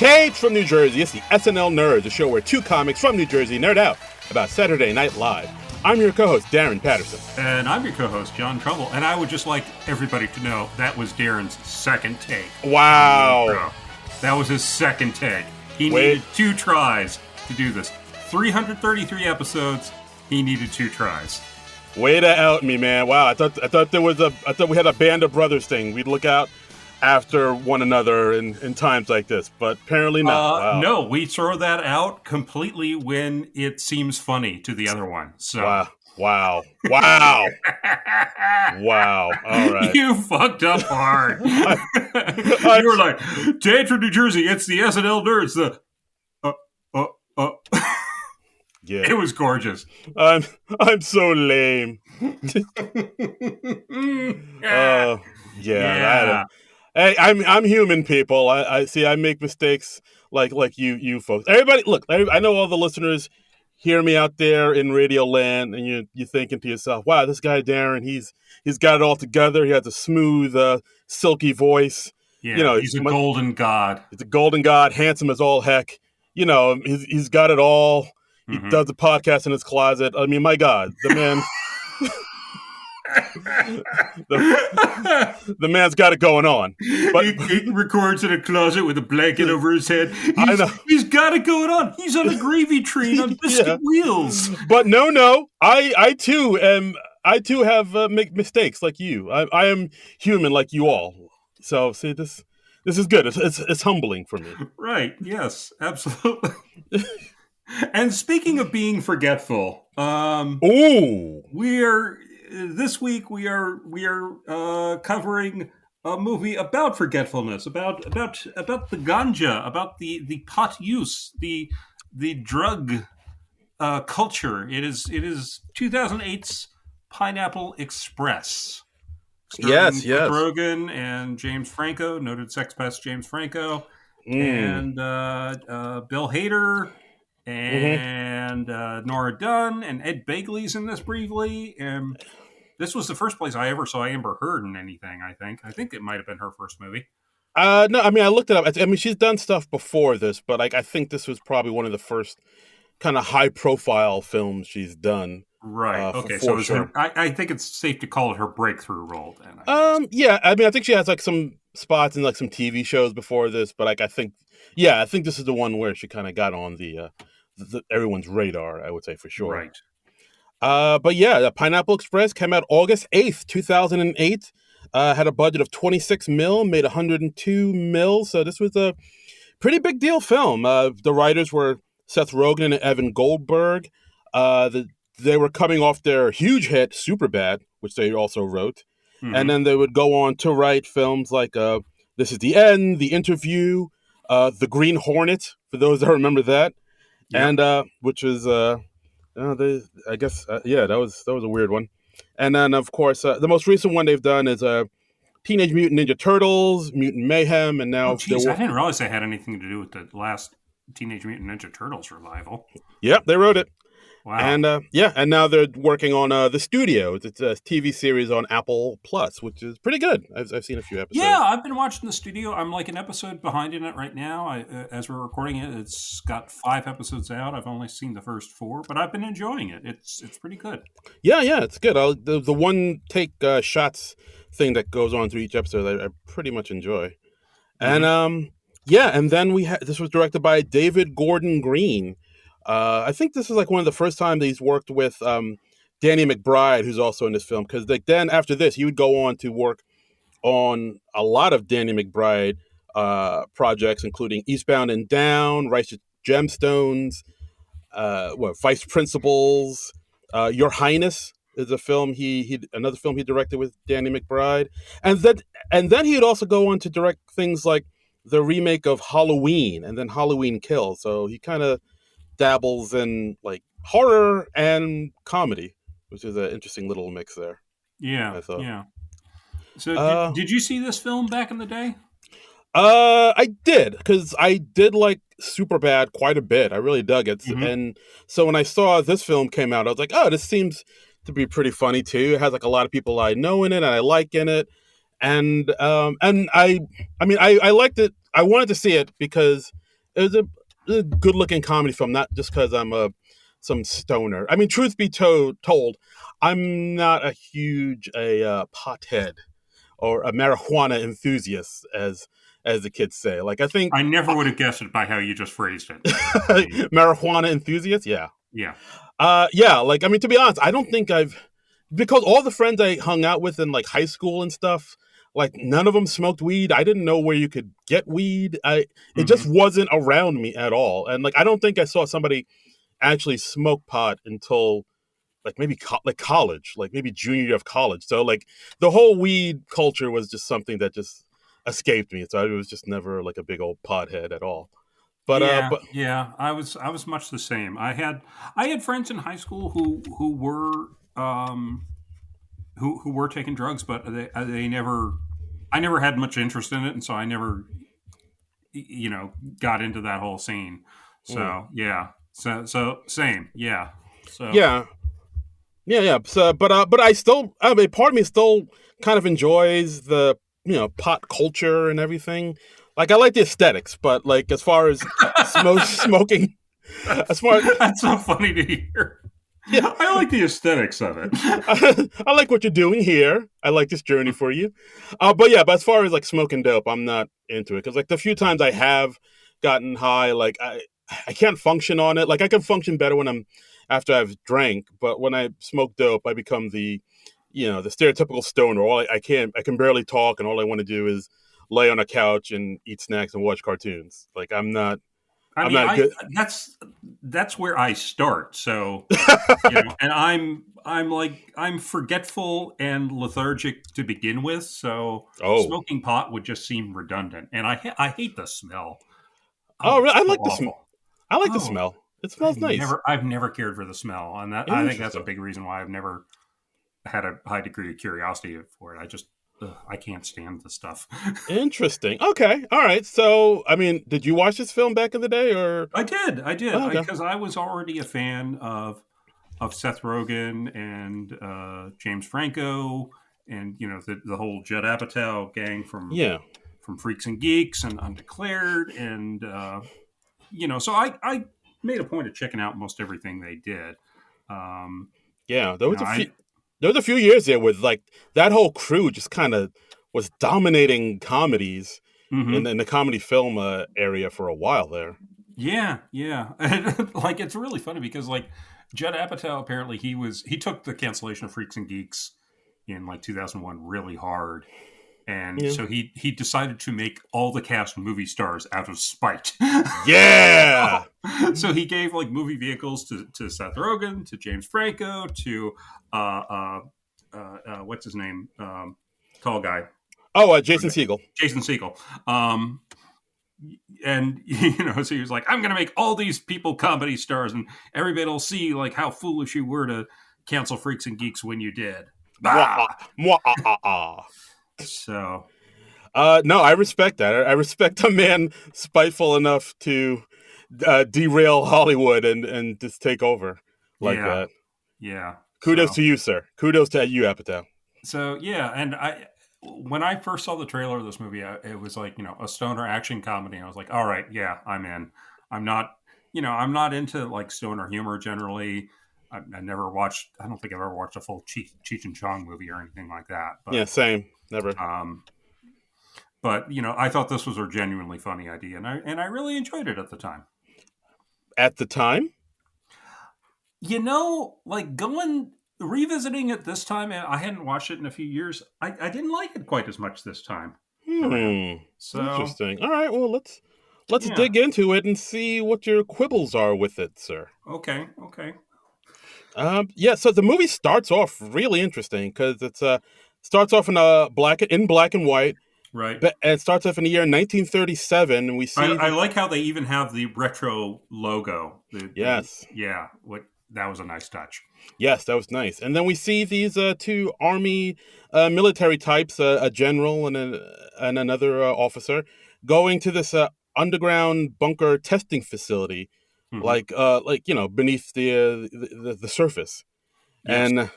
Taped from New Jersey, it's the SNL Nerds, a show where two comics from New Jersey nerd out about Saturday Night Live. I'm your co-host, Darren Patterson. And I'm your co-host, John Trouble. And I would just like everybody to know that was Darren's second take. Wow. That was his second take. He needed 2 tries to do this. 333 episodes, he needed 2 tries. Way to out me, man. Wow, I thought we had a band of brothers thing. We'd look out after one another in times like this, but apparently not. Wow. No, we throw that out completely when it seems funny to the other one. So Wow. Wow. All right. You fucked up hard. You were like, Dad from New Jersey, it's the SNL Nerds. Yeah. It was gorgeous. I'm so lame. Yeah. Hey, I'm human, people. I see. I make mistakes like you folks. Everybody, look. I know all the listeners hear me out there in Radio Land, and you're thinking to yourself, "Wow, this guy Darren, he's got it all together. He has a smooth, silky voice. Yeah, he's a golden god. He's a golden god, handsome as all heck. He's got it all. He does a podcast in his closet. I mean, my God, the man." the man's got it going on. But he records in a closet with a blanket over his head. He's got it going on. He's on a gravy train on biscuit wheels. But no, I too have make mistakes like you. I am human like you all. So see, this is good. It's humbling for me. Right? Yes, absolutely. And speaking of being forgetful, this week we are covering a movie about forgetfulness, about the ganja, about the pot use, the drug culture. It is 2008's Pineapple Express. Yes. Rogen and James Franco, noted sex pest James Franco, and Bill Hader. And Nora Dunn and Ed Begley's in this briefly. And this was the first place I ever saw Amber Heard in anything, I think. I think it might have been her first movie. No, I mean, I looked it up. I mean, she's done stuff before this, but I think this was probably one of the first kind of high-profile films she's done. Right. Okay. So sure. I think it's safe to call it her breakthrough role then. Yeah. I mean, I think she has like some spots in like some TV shows before this, but I think this is the one where she kind of got on the everyone's radar, I would say, for sure. Right. But yeah, Pineapple Express came out August 8th, 2008. Had a budget of $26 million, made $102 million. So this was a pretty big deal film. The writers were Seth Rogen and Evan Goldberg. They were coming off their huge hit, Superbad, which they also wrote. Mm-hmm. And then they would go on to write films like This Is the End, The Interview, The Green Hornet, for those that remember that. Yep. And which was, that was a weird one. And then, of course, the most recent one they've done is Teenage Mutant Ninja Turtles, Mutant Mayhem, and now... I didn't realize they had anything to do with the last Teenage Mutant Ninja Turtles revival. Yep, they wrote it. Wow. And and now they're working on The Studio. It's a TV series on Apple Plus, which is pretty good. I've seen a few episodes. Yeah, I've been watching The Studio. I'm like an episode behind in it right now. As we're recording it, it's got 5 episodes out. I've only seen the first 4, but I've been enjoying it. It's pretty good. Yeah, it's good. The one take shots thing that goes on through each episode, I pretty much enjoy. Mm-hmm. And and then this was directed by David Gordon Green. I think this is like one of the first times he's worked with Danny McBride, who's also in this film, because then after this, he would go on to work on a lot of Danny McBride projects, including Eastbound and Down, Righteous Gemstones, Vice Principals, Your Highness is a film another film he directed with Danny McBride, and then he'd also go on to direct things like the remake of Halloween and then Halloween Kills. So he kind of dabbles in like horror and comedy, which is an interesting little mix there. Yeah, I thought. Yeah. So did you see this film back in the day? I did, because I did like Superbad quite a bit. I really dug it. Mm-hmm. And so when I saw this film came out, I was like, oh, this seems to be pretty funny too. It has like a lot of people I know in it and I like in it. And I liked it. I wanted to see it because it was a good looking comedy film, not just because I'm a some stoner. I mean, truth be told, I'm not a huge pothead or a marijuana enthusiast, as the kids say. Like I think I never would have guessed it by how you just phrased it. I mean, marijuana enthusiast, yeah. yeah. Yeah, like I mean, to be honest, I don't think I've because all the friends I hung out with in like high school and stuff, like none of them smoked weed. I didn't know where you could get weed. I It just Hmm. wasn't around me at all. And like I don't think I saw somebody actually smoke pot until like maybe like college, like maybe junior year of college. So like the whole weed culture was just something that just escaped me. So I was just never like a big old pothead at all. Yeah, But yeah. I was much the same. I had friends in high school who were who were taking drugs, but they never. I never had much interest in it, and so I never got into that whole scene. mm, So yeah. So same. Yeah. So yeah, yeah. So, but I still, I mean, part of me still kind of enjoys the pot culture and everything. Like I like the aesthetics, but like as far as smoking, as that's far that's so funny to hear. yeah, I like the aesthetics of it. I like what you're doing here. I like this journey for you. But yeah, but as far as like smoking dope, I'm not into it because like the few times I have gotten high, like I can't function on it. Like I can function better when I'm after I've drank, but when I smoke dope, I become the stereotypical stoner. I can barely talk, and all I want to do is lay on a couch and eat snacks and watch cartoons. Like I I'm mean, not I good. that's where I start. So and I'm forgetful and lethargic to begin with. So Oh, smoking pot would just seem redundant, and I hate the smell. oh, Oh, really? it's so awful. I like the Oh, smell. It smells nice. I've never cared for the smell, and that I think that's a Interesting. big reason why I've never had a high degree of curiosity for it. I can't stand the stuff. Interesting. Okay. All right. So, I mean, did you watch this film back in the day or? I did, Oh, okay. because I was already a fan of Seth Rogen and James Franco, and the whole Judd Apatow gang Yeah. from Freaks and Geeks and Undeclared, and so I made a point of checking out most everything they did. Um, Yeah. I There was a few years there with like that whole crew just kind of was dominating comedies hmm in the comedy film area for a while there. Yeah, yeah. Like it's really funny because like Judd Apatow apparently he took the cancellation of Freaks and Geeks in like 2001 really hard, and Yeah. so he decided to make all the cast movie stars out of spite. Yeah. So he gave like movie vehicles to Seth Rogen, to James Franco, to uh, uh, what's his name, tall guy, Oh, Jason Segel. Jason Segel. And so he was like, I'm gonna make all these people comedy stars, and everybody will see like how foolish you were to cancel Freaks and Geeks when you did. Mwah, Bah! ah, mwah, ah, ah, ah. So No, I respect that. I respect a man spiteful enough to derail Hollywood and just take over like yeah, that. yeah. Kudos to you, sir. Kudos to you, Apatow. So yeah, and when I first saw the trailer of this movie, it was like a stoner action comedy, and I was like, all right, yeah, I'm in. I'm not, I'm not into like stoner humor generally. I never watched. I don't think I've ever watched a full Cheech and Chong movie or anything like that. Yeah, same. Never. Um, but I thought this was a genuinely funny idea, and I really enjoyed it at the time. At the time? Like going revisiting it this time, and I hadn't watched it in a few years. I didn't like it quite as much this time around. Hmm. So Interesting. All right. Well, let's yeah, dig into it and see what your quibbles are with it, sir. okay, okay, Yeah. So the movie starts off really interesting because it's starts off in black and white, right. and it starts off in the year 1937, and we see I like how they even have the retro logo. The yes, yeah, what that was a nice touch. yes, that was nice. And then we see these two army military types, a general and another officer, going to this underground bunker testing facility, Hmm. like beneath the surface. Yes. And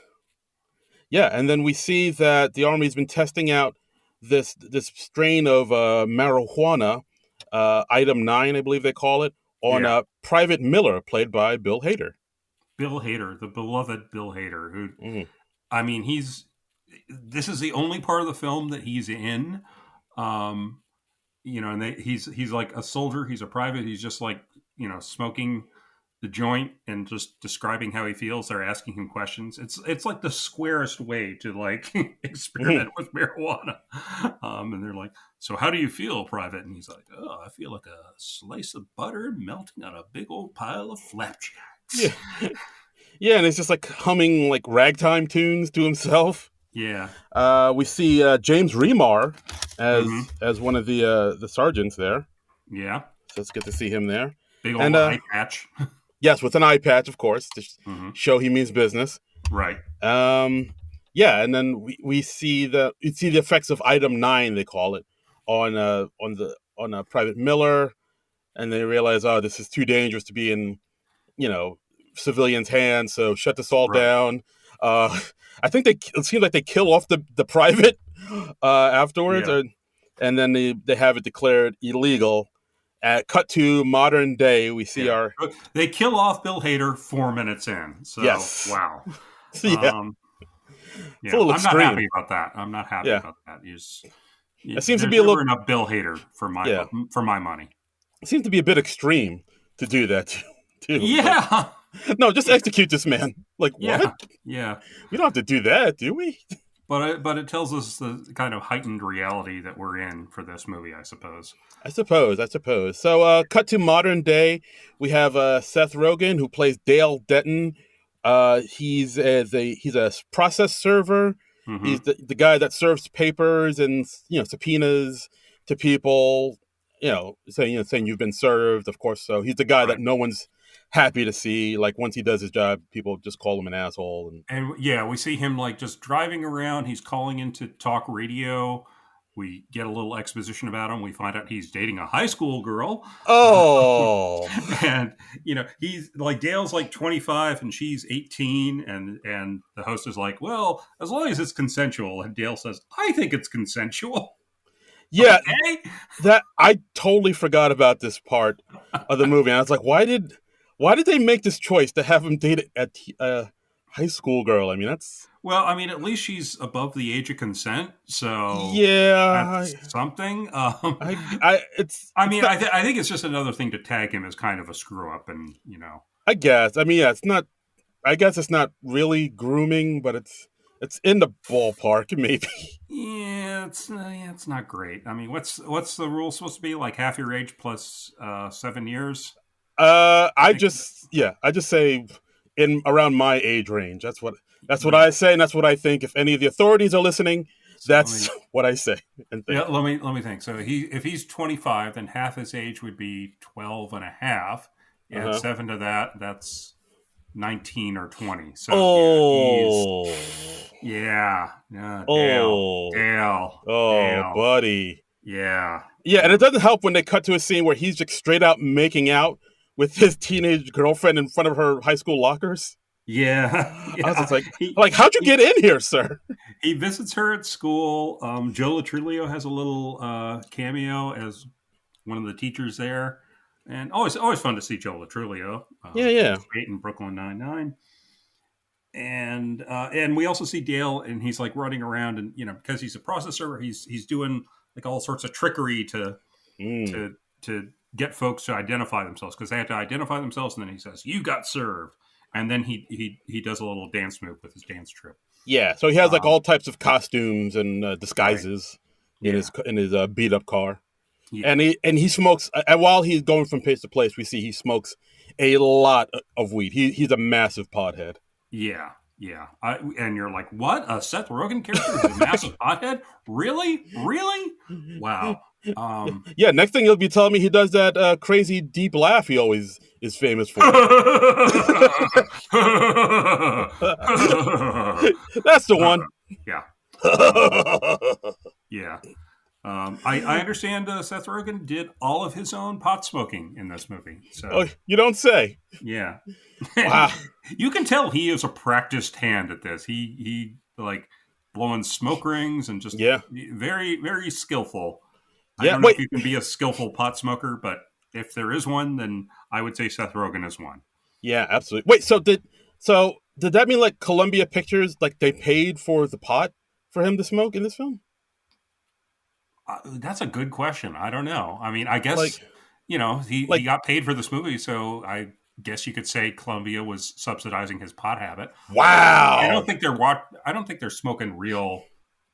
yeah, and then we see that the army's been testing out this strain of marijuana Item 9, I believe they call it, on Yeah. Private Miller, played by Bill Hader. Bill Hader, the beloved Bill Hader, who, Mm. I mean, this is the only part of the film that he's in. Um, and he's like a soldier. He's a private. He's just like, smoking the joint and just describing how he feels. They're asking him questions. It's like the squarest way to like experiment with marijuana. And they're like, "So how do you feel, Private?" And he's like, "Oh, I feel like a slice of butter melting on a big old pile of Yeah, flapjacks." yeah, and it's just like humming like ragtime tunes to himself. Yeah. We see James Remar Mm-hmm. as one of the sergeants there. Yeah. So it's good to see him there. Big old And eye patch. yes, with an eye patch, of course, to Mm-hmm. show he means business. Right. Yeah, and then we see the effects of Item 9, they call it, on Private Miller, and they realize, oh, this is too dangerous to be in, you know, civilians' hands, so shut this all Right. down. Uh, I think it seems like they kill off the private afterwards, Yeah. and then they have it declared illegal. Cut to modern day, we see Yeah. our They kill off Bill Hader 4 minutes in. So, yes, wow. yeah, Um, it's a yeah, little I'm not extreme. happy about that. I'm not happy Yeah, about that. it seems to There's be a never little enough Bill Hader for yeah, my money. it seems to be a bit extreme to do that too. It's like, Yeah, no, just execute this man. Like what? yeah, yeah. We don't have to do that, do we? But it tells us the kind of heightened reality that we're in for this movie, I suppose. I suppose. So, cut to modern day. We have Seth Rogen, who plays Dale Denton. He's a process server. He's Mm-hmm. the guy that serves papers and subpoenas to people. Saying you've been served, of course. So he's the guy that Right. no one's happy to see. Like once he does his job, people just call him an asshole. And And yeah, we see him like just driving around. He's calling into talk radio. We get a little exposition about him. We find out he's dating a high school girl. oh, And he's like Dale's like 25 and she's 18, and the host is like, "Well, as long as it's consensual." And Dale says, "I think it's consensual." yeah, Okay. that I totally forgot about this part of the movie. And I was like, why did they make this choice to have him date a high school girl? I mean, that's Well, I mean, at least she's above the age of consent, so yeah. that's something. I It's mean, not. I think it's just another thing to tag him as kind of a screw up, and I guess. I mean, yeah, it's not. I guess it's not really grooming, but it's in the ballpark, maybe. yeah, it's not great. I mean, what's the rule supposed to be? Like half your age plus 7 years, I think. I just say in around my age range. That's what Right. I say, and that's what I think. If any of the authorities are listening, So that's what I say and yeah, think. let me think. So if he's 25, then half his age would be 12 and a half. Uh Add huh. 7 to that, that's 19 or 20. So yeah, he's Oh, yeah, oh, Dale, oh, Dale. buddy. Yeah. Yeah, and Yeah. it doesn't help when they cut to a scene where he's just straight out making out with his teenage girlfriend in front of her high school lockers. Yeah. I was Yeah. just like, He, how'd you he get in here, sir? he visits her at school. Joe Latrilio has a little cameo as one of the teachers there, and always fun to see Joe Latrilio. Yeah, He yeah. was great in Brooklyn Nine-Nine. And we also see Dale, and he's like running around, and because he's a processor, he's doing like all sorts of trickery Mm. to get folks to identify themselves, because they have to identify themselves, and then he says, "You got served," and then he does a little dance move with his dance troupe. Yeah, so he has like Um, all types of costumes and right. disguises Yeah. in his beat up car, Yeah. and he smokes. And while he's going from place to place, we see he smokes a lot of weed. He's a massive pothead. Yeah. Yeah. And you're like, what? A Seth Rogen character who's a massive pothead? Really? Really? Wow. Yeah, next thing he'll be telling me he does that crazy deep laugh he always is famous for. That's the one. Yeah. Um, yeah. I understand Seth Rogen did all of his own pot smoking in this movie. Oh, So, you don't say. yeah. Wow. You can tell he is a practiced hand at this. He like blowing smoke rings and just Yeah. very, very skillful. I Yeah. don't know if Wait. you can be a skillful pot smoker, but if there is one, then I would say Seth Rogen is one. Yeah, absolutely. Wait. So did that mean like Columbia Pictures like they paid for the pot for him to smoke in this film? That's a good question. I don't know. I mean, I Like guess he like got paid for this movie, so I guess you could say Columbia was subsidizing his pot habit. I don't wow. think I don't think they're smoking real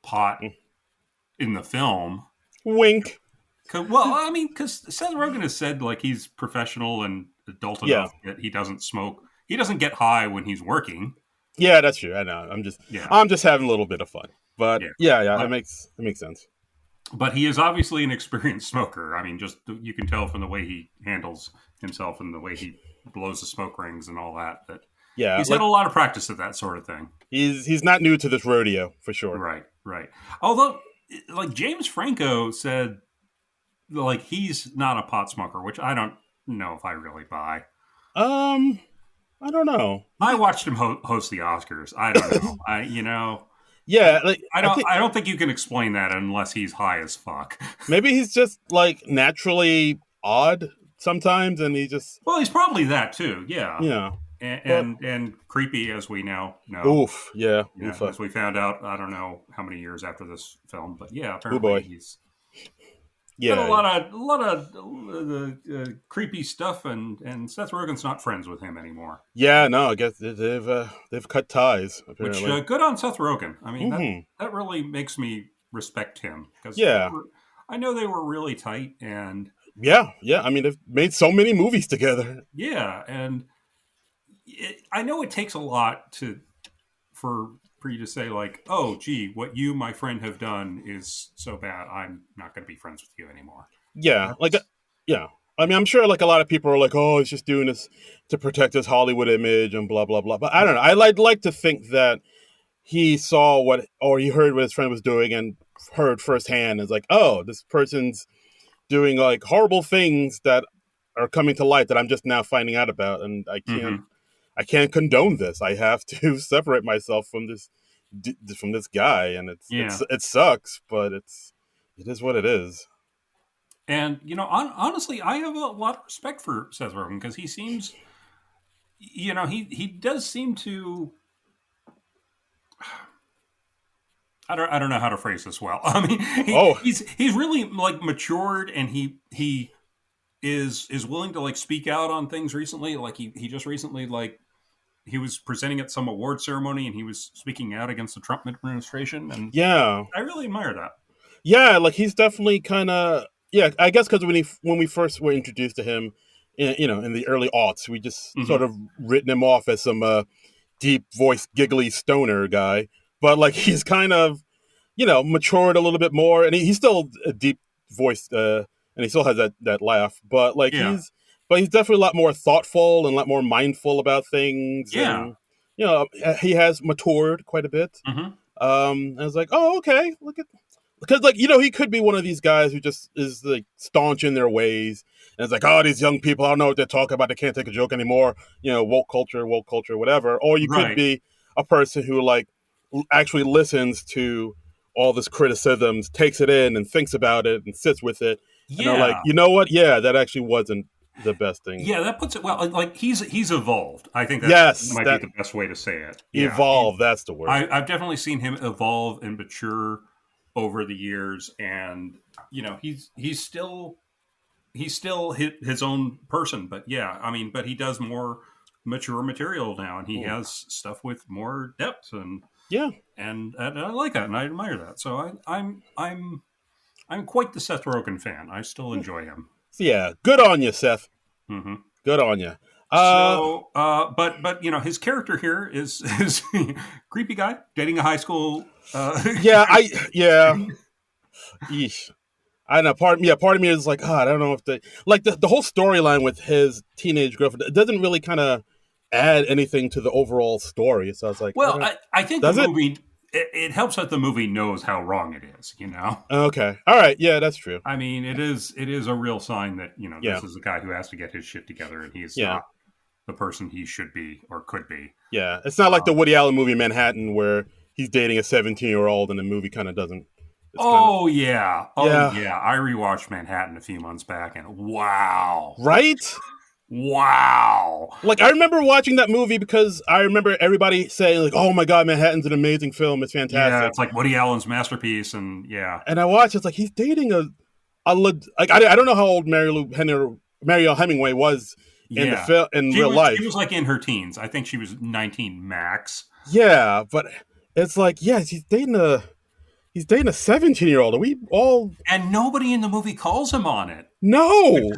pot in the film. Wink. Well, I mean, because Seth Rogen has said like he's professional and adult Yeah. enough that he doesn't smoke. He doesn't get high when he's working. Yeah, that's true. I know. Yeah, I'm just having a little bit of fun. But yeah. yeah, But it makes sense. but he is obviously an experienced smoker. I mean, just you can tell from the way he handles himself and the way he blows the smoke rings and all that Yeah, he's had like a lot of practice at that sort of thing. he's not new to this rodeo for sure. Right, right. Although, like James Franco said, like he's not a pot smoker, which I don't know if I really buy. Um, I don't know. I watched him host the Oscars. I don't know. I, Yeah, like I I don't. think I don't think you can explain that unless he's high as fuck. maybe he's just like naturally odd sometimes, and he just Well, he's probably that too. Yeah, you know. and But and creepy as we now know. oof, yeah, Yeah, oof, as we found out, I don't know how many years after this film, but yeah, oh apparently boy, he's done yeah, a lot of creepy stuff, and Seth Rogen's not friends with him anymore. yeah. No, I guess they've cut ties Which apparently. good on Seth Rogen. I mean Hmm. that really makes me respect him because Yeah, I know they were really tight, and yeah, yeah. I mean, they've made so many movies together. yeah, and I know it takes a lot for you to say like, oh, gee, what you, my friend, have done is so bad. I'm not going to be friends with you anymore. Yeah, like That's yeah. I mean, I'm sure like a lot of people are like, "Oh, he's just doing this to protect his Hollywood image and blah blah blah." But I don't know. I like to think that he saw what or he heard what his friend was doing and heard firsthand is like, "Oh, this person's doing like horrible things that are coming to light that I'm just now finding out about, and mm-hmm. I can't condone this. I have to separate myself from this guy, and Yeah. it sucks, but it is what it is." And honestly, I have a lot of respect for Seth Rogen because he seems, he does seem to. I don't know how to phrase this well. I mean, Oh, he's really like matured, and he is willing to like speak out on things recently. Like he just recently like he was presenting at some award ceremony, and he was speaking out against the Trump administration, and yeah. I really admire that. Yeah, like he's definitely kind of yeah. I guess because when we first were introduced to him, in the early aughts, we just sort Hmm. of written him off as some deep voiced, giggly stoner guy. But like he's kind of matured a little bit more, and he's still a deep voiced, and he still has that laugh. But like Yeah, he's definitely a lot more thoughtful and a lot more mindful about things, yeah. and he has matured quite a bit. Hmm. I was like, oh, okay, look at because like he could be one of these guys who just is like staunch in their ways and it's like, oh, these young people, I don't know what they're talking about, they can't take a joke anymore, woke culture, whatever. Or you could Right. be a person who like actually listens to all this criticisms, takes it in and thinks about it and sits with it, and they're like, Yeah. you know what, yeah, that actually wasn't the best thing. Yeah, that puts it well. Like he's evolved. I think that Yes, might be that the best way to say it. Yeah, evolve, that's the word. I've definitely seen him evolve and mature over the years, and he's still his own person. But yeah, I mean, but he does more mature material now, and he Mm. has stuff with more depth, Yeah. and I like that, and I admire that. So I'm quite the Seth Rogen fan. I still enjoy him. So yeah, good on you, Seth. Hmm. Good on you. So, but his character here is creepy guy dating a high school. Yeah, yeah. Yeesh. I know. Part of me is like, I don't know if the whole storyline with his teenage girlfriend it doesn't really kind of add anything to the overall story. So I was like, Well, I think the does it? movie it helps that the movie knows how wrong it is. Okay, all right, yeah, that's true. I mean, it is a real sign that Yeah, this is a guy who has to get his shit together, and he's yeah, not the person he should be or could be. yeah. It's not like the Woody Allen movie Manhattan where he's dating a 17-year-old and the movie kind of doesn't It's kind of Oh yeah, oh yeah, yeah. I rewatched Manhattan a few months back, and wow, right. wow. Like I remember watching that movie because I remember everybody saying like, "Oh my god, Manhattan's an amazing film. It's Yeah, fantastic." it's like Woody Allen's masterpiece, and yeah, And I watched. It's like he's dating like I don't know how old Mariel Hemingway was in the yeah. film in real She life. was like in her teens. I think she was 19 max. Yeah, but it's like yes, he's dating a 17-year-old. Are we all And nobody in the movie calls him on it. no?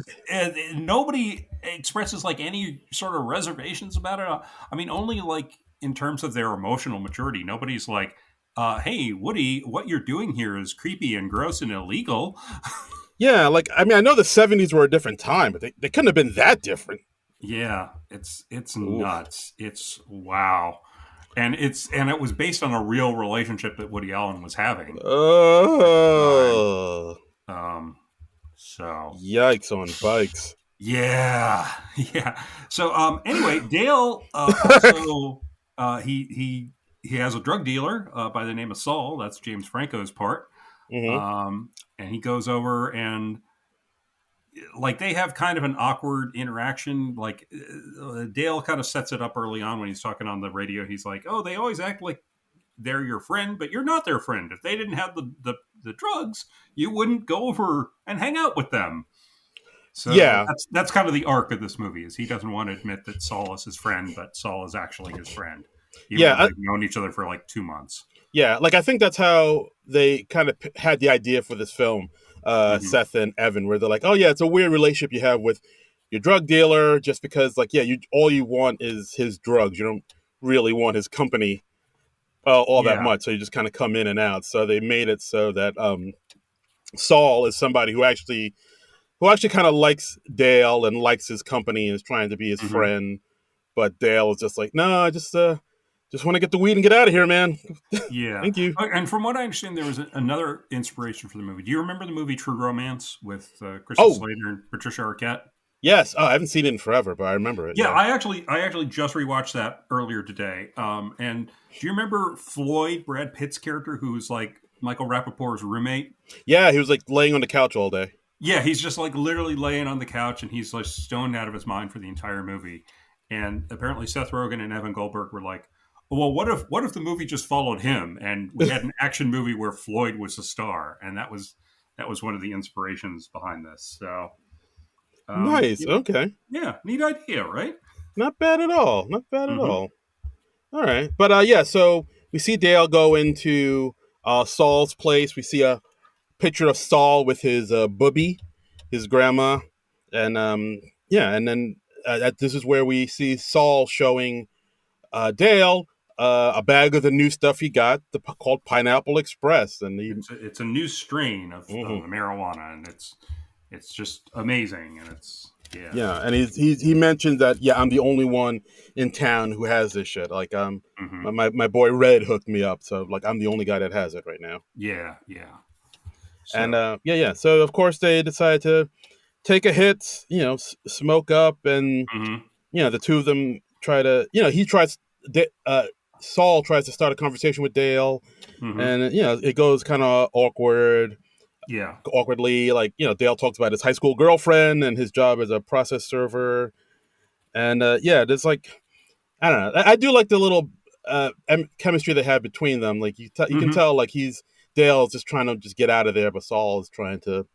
Nobody expresses like any sort of reservations about it. I mean, only like in terms of their emotional maturity. Nobody's like, "Hey, Woody, what you're doing here is creepy and gross and illegal." Yeah, like I mean, I know the '70s were a different time, but they couldn't have been that different. Yeah, it's Oof. nuts. It's wow. And it was based on a real relationship that Woody Allen was having at the time. Oh, Um, so yikes on bikes. yeah, yeah. So anyway, Dale also he has a drug dealer by the name of Saul. That's James Franco's part. Hmm. Um, and he goes over and like they have kind of an awkward interaction. Like Dale kind of sets it up early on when he's talking on the radio. He's like, "Oh, they always act like they're your friend, but you're not their friend. If they didn't have the drugs, you wouldn't go over and hang out with them." So Yeah, that's kind of the arc of this movie is he doesn't want to admit that Saul is his friend, but Saul is actually his friend, even yeah, though they've known each other for like 2 months. yeah. Like I think that's how they kind of had the idea for this film, Hmm. Seth and Evan, where they're like, "Oh yeah, it's a weird relationship you have with your drug dealer, just because like yeah, you all you want is his drugs. You don't really want his company all that Yeah, much. So you just kind of come in and out. So they made it so that Saul is somebody who actually kind of likes Dale and likes his company and is trying to be his hmm, friend. But Dale is just like, no, I just want to get the weed and get out of here, man. yeah. Thank you. And from what I understand, there was another inspiration for the movie. Do you remember the movie True Romance with Christian Oh, Slater and Patricia Arquette? yes. Oh, I haven't seen it in forever, but I remember it. Yeah, Yeah. I actually just rewatched that earlier today. And do you remember Floyd, Brad Pitt's character, who's like Michael Rappaport's roommate? Yeah, he was like laying on the couch all day. Yeah, he's just like literally laying on the couch and he's like stoned out of his mind for the entire movie. And apparently Seth Rogen and Evan Goldberg were like, well, what if the movie just followed him and we had an action movie where Floyd was the star? And that was one of the inspirations behind this. So Nice. Okay. yeah, neat idea, right? Not bad at all. Not bad at Mm-hmm. all. All right. But yeah, so we see Dale go into Saul's place. We see a picture of Saul with his booby, his grandma, and yeah, and then this is where we see Saul showing Dale a bag of the new stuff he got, called Pineapple Express, and he. It's a new strain of Mhm. the marijuana, and it's just amazing, and it's yeah. Yeah, and he mentioned that yeah, I'm the only one in town who has this shit. Like Hmm. my boy Red hooked me up, so like I'm the only guy that has it right now. Yeah, yeah. And So yeah. So of course they decide to take a hit, smoke up, and hmm, the two of them try to, he tries, Saul tries to start a conversation with Dale, hmm, and it goes kind of yeah, awkwardly. Like Dale talks about his high school girlfriend and his job as a process server, and yeah, there's like I don't know. I do like the little chemistry they have between them. Like you can hmm, tell like Dale's just trying to just get out of there, but Saul is trying to,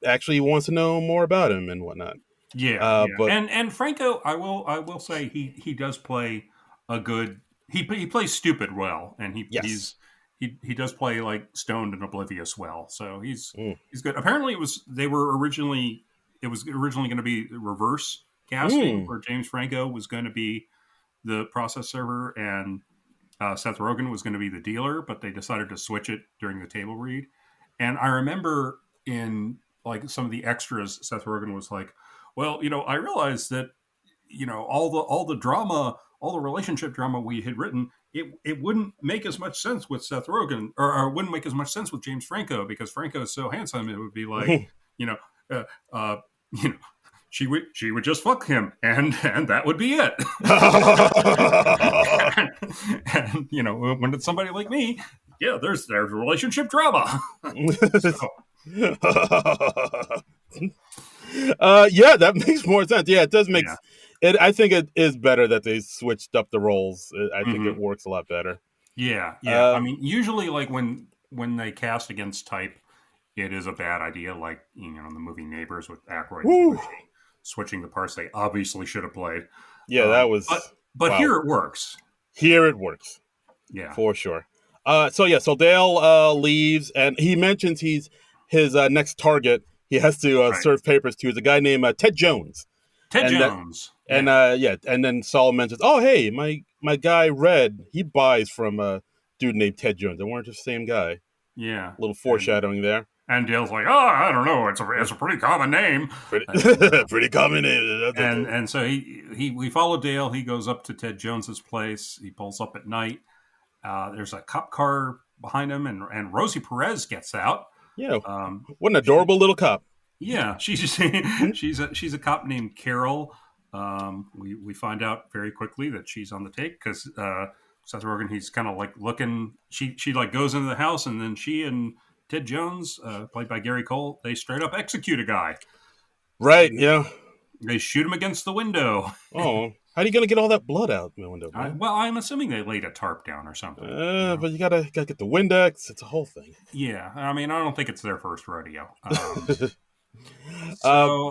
actually wants to know more about him and whatnot. yeah, yeah. But And Franco, I will say he does play a good. He plays stupid well, and yes. he does play like stoned and oblivious well. So Mm. he's good. Apparently, it was originally going to be reverse casting, Mm. where James Franco was going to be the process server and Seth Rogen was going to be the dealer, but they decided to switch it during the table read. And I remember in like some of the extras, Seth Rogen was like, "Well, I realized that all the drama, all the relationship drama we had written, it wouldn't make as much sense with Seth Rogen, or wouldn't make as much sense with James Franco because Franco is so handsome. It would be like, you know, uh, uh, you know, she would just fuck him, and that would be it. and when it's somebody like me, Yeah, there's relationship drama. So, Yeah, that makes more sense. Yeah, it does make yeah. it. I think it is better that they switched up the roles. I think it Hmm. works a lot better. Yeah, yeah. I Um, mean, usually, like when they cast against type, it is a bad idea. Like in the movie Neighbors with Aykroyd and whew. Belushi, switching the parts they obviously should have played. Yeah, that But was here wow. it works. Here it works Yeah, for sure. So yeah, so Dale leaves, and he mentions his next target. He has to right. serve papers to is a guy named Ted Jones, Ted and that Jones. and Yeah, yeah, and then Saul mentions, oh hey, my guy Red, he buys from a dude named Ted Jones. They weren't just the same guy. yeah. A little And foreshadowing there. Dale's like, oh, I don't know. It's a pretty common name. Pretty And pretty common name. so we follow Dale. He goes up to Ted Jones's place. He pulls up at night. There's a cop car behind him, and Rosie Perez gets out. Yeah, Um, what an she, adorable little cop. yeah, she's a cop named Carol. We find out very quickly that she's on the take because Seth Rogen, he's kind of like looking. She like goes into the house, and then she and Ted Jones, played by Gary Cole, they straight up execute a guy. Right? They, Yeah. they shoot him against the window. Oh, how are you gonna get all that blood out the window, man? I'm assuming they laid a tarp down or something. But you gotta get the Windex. It's a whole thing. Yeah, I mean, I don't think it's their first rodeo. uh,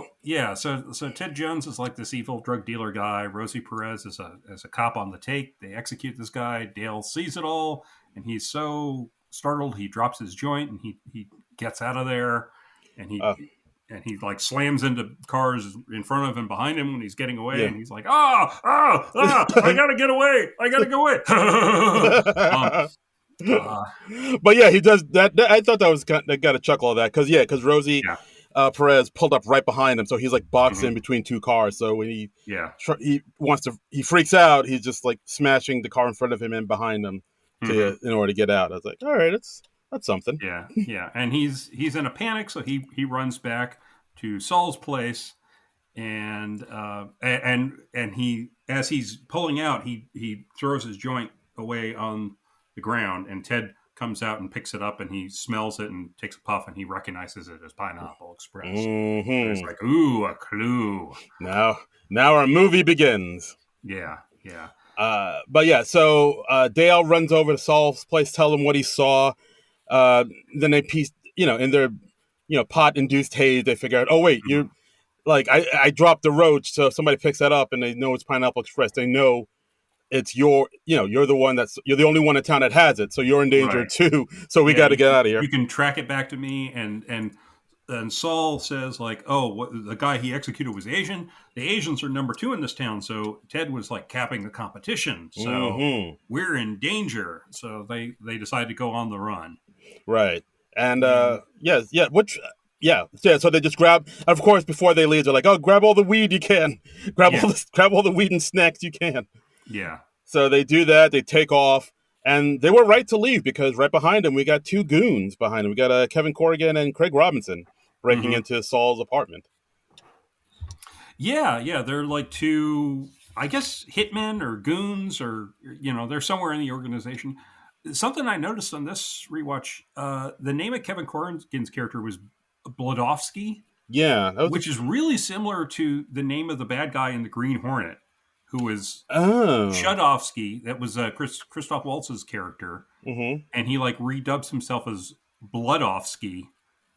So Ted Jones is like this evil drug dealer guy. Rosie Perez is a cop on the take. They execute this guy. Dale sees it all, and he's so startled he drops his joint, and he gets out of there, and he uh, and he like slams into cars in front of him behind him when he's getting away, yeah. and he's like, I gotta get away, I gotta go away. uh, But yeah, he does that. I thought that was I got a chuckle of that because Rosie yeah, Perez pulled up right behind him, so he's like boxed in mhm, between two cars. So when yeah. he freaks out, he's just like smashing the car in front of him and behind him Mhm. in order to get out. I was like, all right, that's something. Yeah, yeah, and he's in a panic, so he runs back to Saul's place, and he as he's pulling out, he throws his joint away on the ground, and Ted comes out and picks it up, and he smells it and takes a puff, and he recognizes it as Pineapple Express. And it's Hmm. like, ooh, a clue. Now our movie begins. Yeah, yeah. But yeah, so Dale runs over to Saul's place, tell him what he saw. Then they piece, in their, pot induced haze, they figure out, oh wait, Mhm. you're like I dropped the roach, so if somebody picks that up and they know it's Pineapple Express, they know it's you're the one you're the only one in town that has it, so you're in danger Right. too. So we Yeah, got to get out of here. you can track it back to me, and Saul says like, oh, the guy he executed was Asian. The Asians are number 2 in this town, so Ted was like capping the competition. So Hmm. we're in danger. So they decide to go on the run. Right. And And yeah, which yeah. So they just grab. Of course, before they leave, they're like, "Oh, grab all the weed you can. yeah, Grab all the weed and snacks you can." yeah, So they do that. They take off, and they were right to leave because right behind them we got 2 goons behind them. We got Kevin Corrigan and Craig Robinson breaking hmm into Saul's apartment. yeah. They're like 2, I guess, hitmen or goons, or they're somewhere in the organization. Something I noticed on this rewatch: the name of Kevin Corrigan's character was Blodowski, Yeah, that was which is really similar to the name of the bad guy in the Green Hornet, who was oh. Shudovsky. That was Christoph Waltz's character, Mm-hmm. and he like redubs himself as Bloodovsky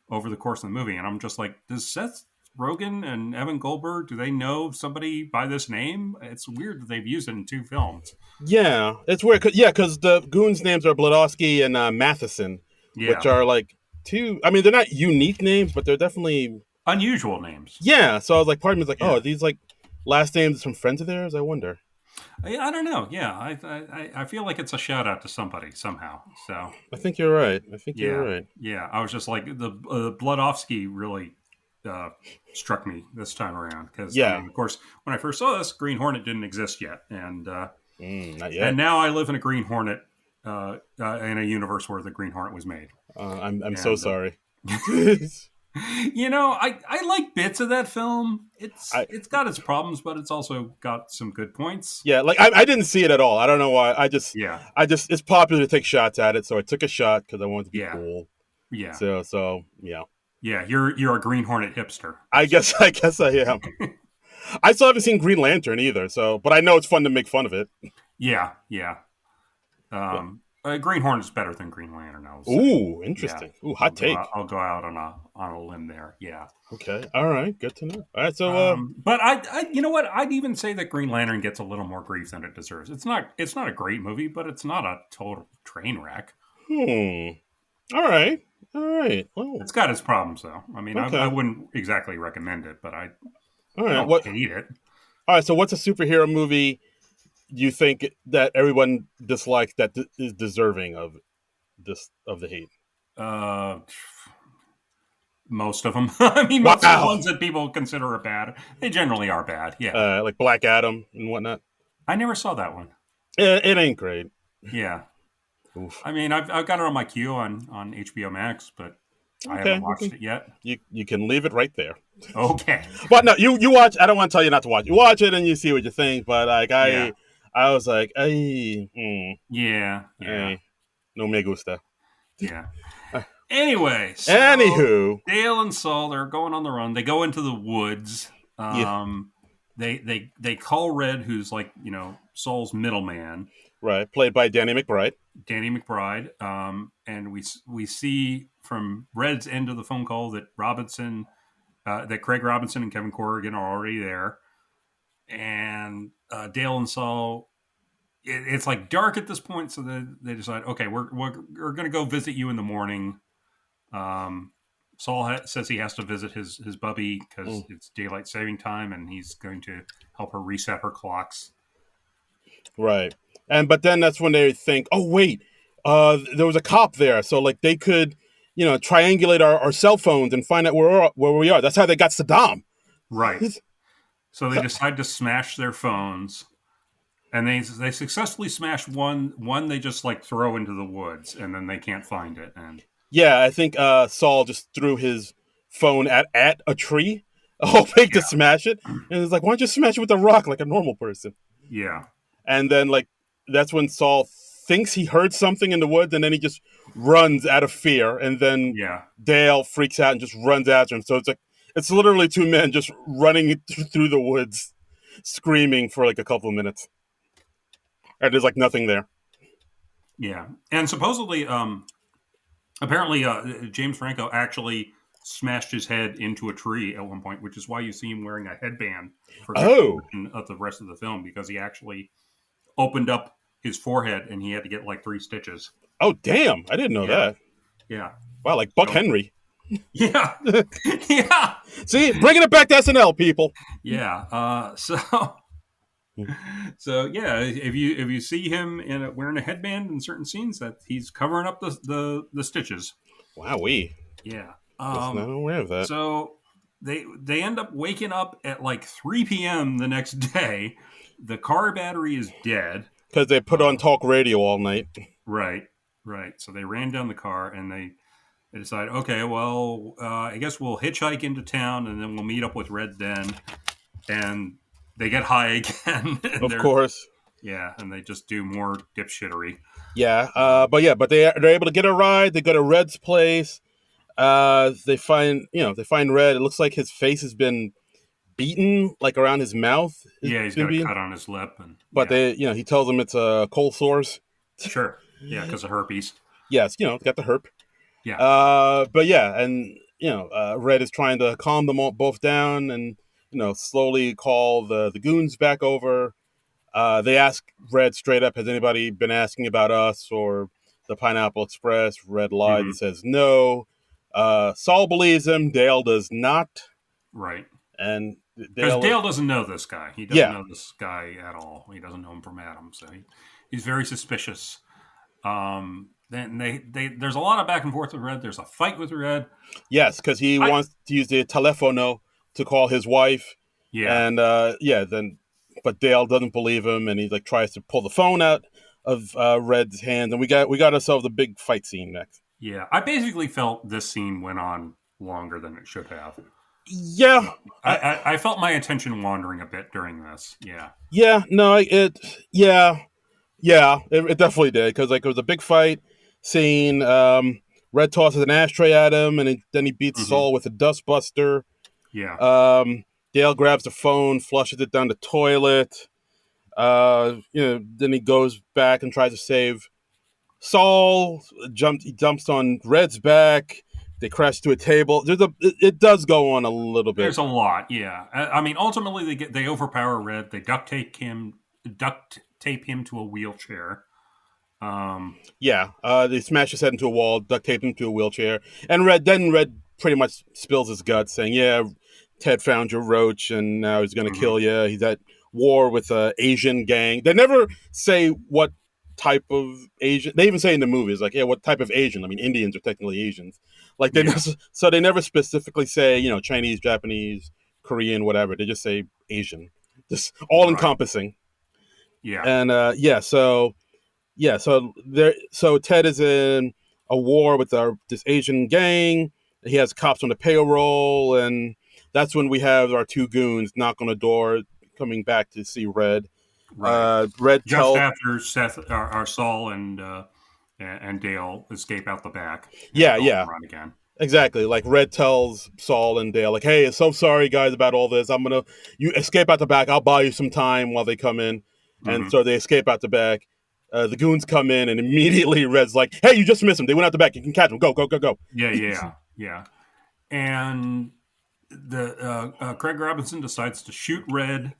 over the course of the movie. And I'm just like, does Seth Rogen and Evan Goldberg, do they know somebody by this name? It's weird that they've used it in 2 films. Yeah, it's weird. Because the goons' names are Blodowski and Matheson, which Yeah, are like 2. I mean, they're not unique names, but they're definitely unusual names. yeah. So I was like, part of me was like, oh, Yeah. are these like last names from friends of theirs? I wonder. I don't know. Yeah, I feel like it's a shout out to somebody somehow. So I think you're right. I think you're yeah, right. yeah. I was just like the Bludovsky really struck me this time around because I Yeah. mean, of course, when I first saw this, Green Hornet didn't exist yet, Not and yet. now I live in a Green Hornet in a universe where the Green Hornet was made, I'm so and sorry. I like bits of that film. It's I it's got its problems, but it's also got some good points. Yeah, like I didn't see it at all. I don't know why. Yeah, It's popular to take shots at it, so I took a shot because I wanted to be yeah, cool. yeah, So yeah. yeah. You're a Green Hornet hipster. I guess I guess I am. I still haven't seen Green Lantern either, so but I know it's fun to make fun of it. Yeah, yeah. But Green Hornet's better than Green Lantern. I would say. ooh, Yeah, interesting. Ooh, hot take. I'll go out on a limb there. Yeah. Okay, all right, good to know. All right, so But you know what? I'd even say that Green Lantern gets a little more grief than it deserves. It's not a great movie, but it's not a total train wreck. hmm, all right, all right. Well, It's got its problems, though. I mean, I okay, wouldn't exactly recommend it, but all I right. don't hate it. All right. So, what's a superhero movie you think that everyone dislikes that is deserving of the hate? Uh, most of them. I mean, most of the Wow, ones that people consider are bad, they generally are bad. Yeah. like Black Adam and whatnot. I never saw that one. It ain't great. Yeah. Oof. I mean, I've got it on my queue on HBO Max, but I haven't Okay, watched it yet. you can leave it right there. Okay. But no, you watch. I don't want to tell you not to watch. You watch it and you see what you think. But like Yeah. I was like, Yeah. Yeah. ay, no me gusta. Yeah. Anyway, so Anywho, Dale and Saul, they're going on the run. They go into the woods. yeah, They call Red, who's like, Saul's middleman, right, played by Danny McBride. Danny McBride. And we see from Red's end of the phone call that that Craig Robinson and Kevin Corrigan are already there. And Dale and Saul, it's like dark at this point, so they decide, okay, we're going to go visit you in the morning. Saul says he has to visit his bubby because it's daylight saving time, and he's going to help her reset her clocks. Right, but then that's when they think, oh wait, there was a cop there, so like they could, triangulate our cell phones and find out where we are. That's how they got Saddam. Right. So they decide to smash their phones, and they successfully smash one. One they just like throw into the woods, and then they can't find it. And Yeah, I think Saul just threw his phone at a tree, hoping to smash it, and it's like, why don't you smash it with a rock like a normal person? yeah, And then like that's when Saul thinks he heard something in the woods, and then he just runs out of fear, and then yeah, Dale freaks out and just runs after him. So it's literally two men just running through the woods, screaming for like a couple of minutes, and there's like nothing there. yeah. And supposedly, apparently, James Franco actually smashed his head into a tree at one point, which is why you see him wearing a headband for the Oh, of the rest of the film, because he actually opened up his forehead and he had to get like 3 stitches. oh, damn! I didn't know Yeah, that. yeah, Wow, like Buck so, Henry. yeah, yeah, See, bringing it back to SNL, people. yeah. So yeah, if you see him wearing a headband in certain scenes, that he's covering up the stitches. Wowee. Yeah. Was not aware of that. So they end up waking up at like 3 p.m. the next day. The car battery is dead. Because they put on talk radio all night. Right, right. So they ran down the car and they decide, okay, well, I guess we'll hitchhike into town and then we'll meet up with Red then. And they get high again. Of course. Yeah, and they just do more dipshittery. Yeah, but they're able to get a ride. They go to Red's place. They find Red. It looks like his face has been beaten, like around his mouth. Yeah, he's got a cut on his lip, and But he tells them it's cold sores. sure, yeah, because of herpes. Yes, got the herp. Yeah, But yeah, and Red is trying to calm them all both down, and slowly call the goons back over. They ask Red straight up, has anybody been asking about us or the Pineapple Express? Red lied. mm-hmm. He says no. Saul believes him. Dale does not. Right. And because Dale doesn't know this guy. He doesn't know this guy at all. He doesn't know him from Adam, so he's very suspicious. Then there's a lot of back and forth with Red. There's a fight with Red. Yes, because he wants to use the telefono to call his wife. Yeah. And but Dale doesn't believe him, and he like tries to pull the phone out of Red's hand, and we got ourselves a big fight scene next. Yeah, I basically felt this scene went on longer than it should have. Yeah, I felt my attention wandering a bit during this. Yeah. yeah, no, yeah, yeah, it definitely did because like it was a big fight scene. Red tosses an ashtray at him, and then he beats Hmm. Saul with a dustbuster. Yeah. Um, Dale grabs the phone, flushes it down the toilet. Then he goes back and tries to save Saul. He jumps on Red's back. They crash to a table. It does go on a little bit. There's a lot. Yeah. I mean, ultimately they overpower Red. They duct tape him to a wheelchair. Yeah, they smash his head into a wall, duct tape him to a wheelchair, and Red pretty much spills his guts, saying, "Yeah, Ted found your roach, and now he's going to Mhm. kill you. He's at war with a Asian gang." They never say what type of Asian. They even say in the movies, like, "Yeah, what type of Asian?" I mean, Indians are technically Asians. Like Yeah. so they never specifically say, Chinese, Japanese, Korean, whatever. They just say Asian, just all Right. encompassing. Yeah. And so Ted is in a war with this Asian gang. He has cops on the payroll, and that's when we have our two goons knock on the door, coming back to see Red. Right. Red Just tells, after Seth, our Saul and Dale escape out the back and yeah, go on the yeah, run again. exactly. Like Red tells Saul and Dale, like, "Hey, so sorry guys about all this. You escape out the back. I'll buy you some time while they come in." And Hmm. so they escape out the back. The goons come in, and immediately Red's like, "Hey, you just missed them. They went out the back. You can catch them. Go, go, go, go." Yeah. Yeah. Yeah. And the Craig Robinson decides to shoot Red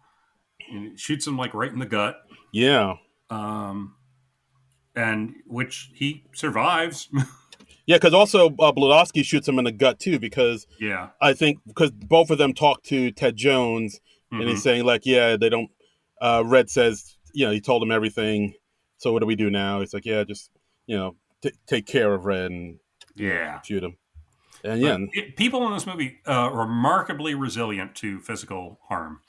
and shoots him like right in the gut. Yeah. Um, and which he survives. Yeah, because also Bludowski shoots him in the gut too, because Yeah. I think because both of them talk to Ted Jones, and he's Hmm. saying like, yeah, they don't. Red says, he told him everything. So what do we do now? He's like, yeah, just take care of Red and Yeah. shoot him. And yeah, But people in this movie remarkably resilient to physical harm.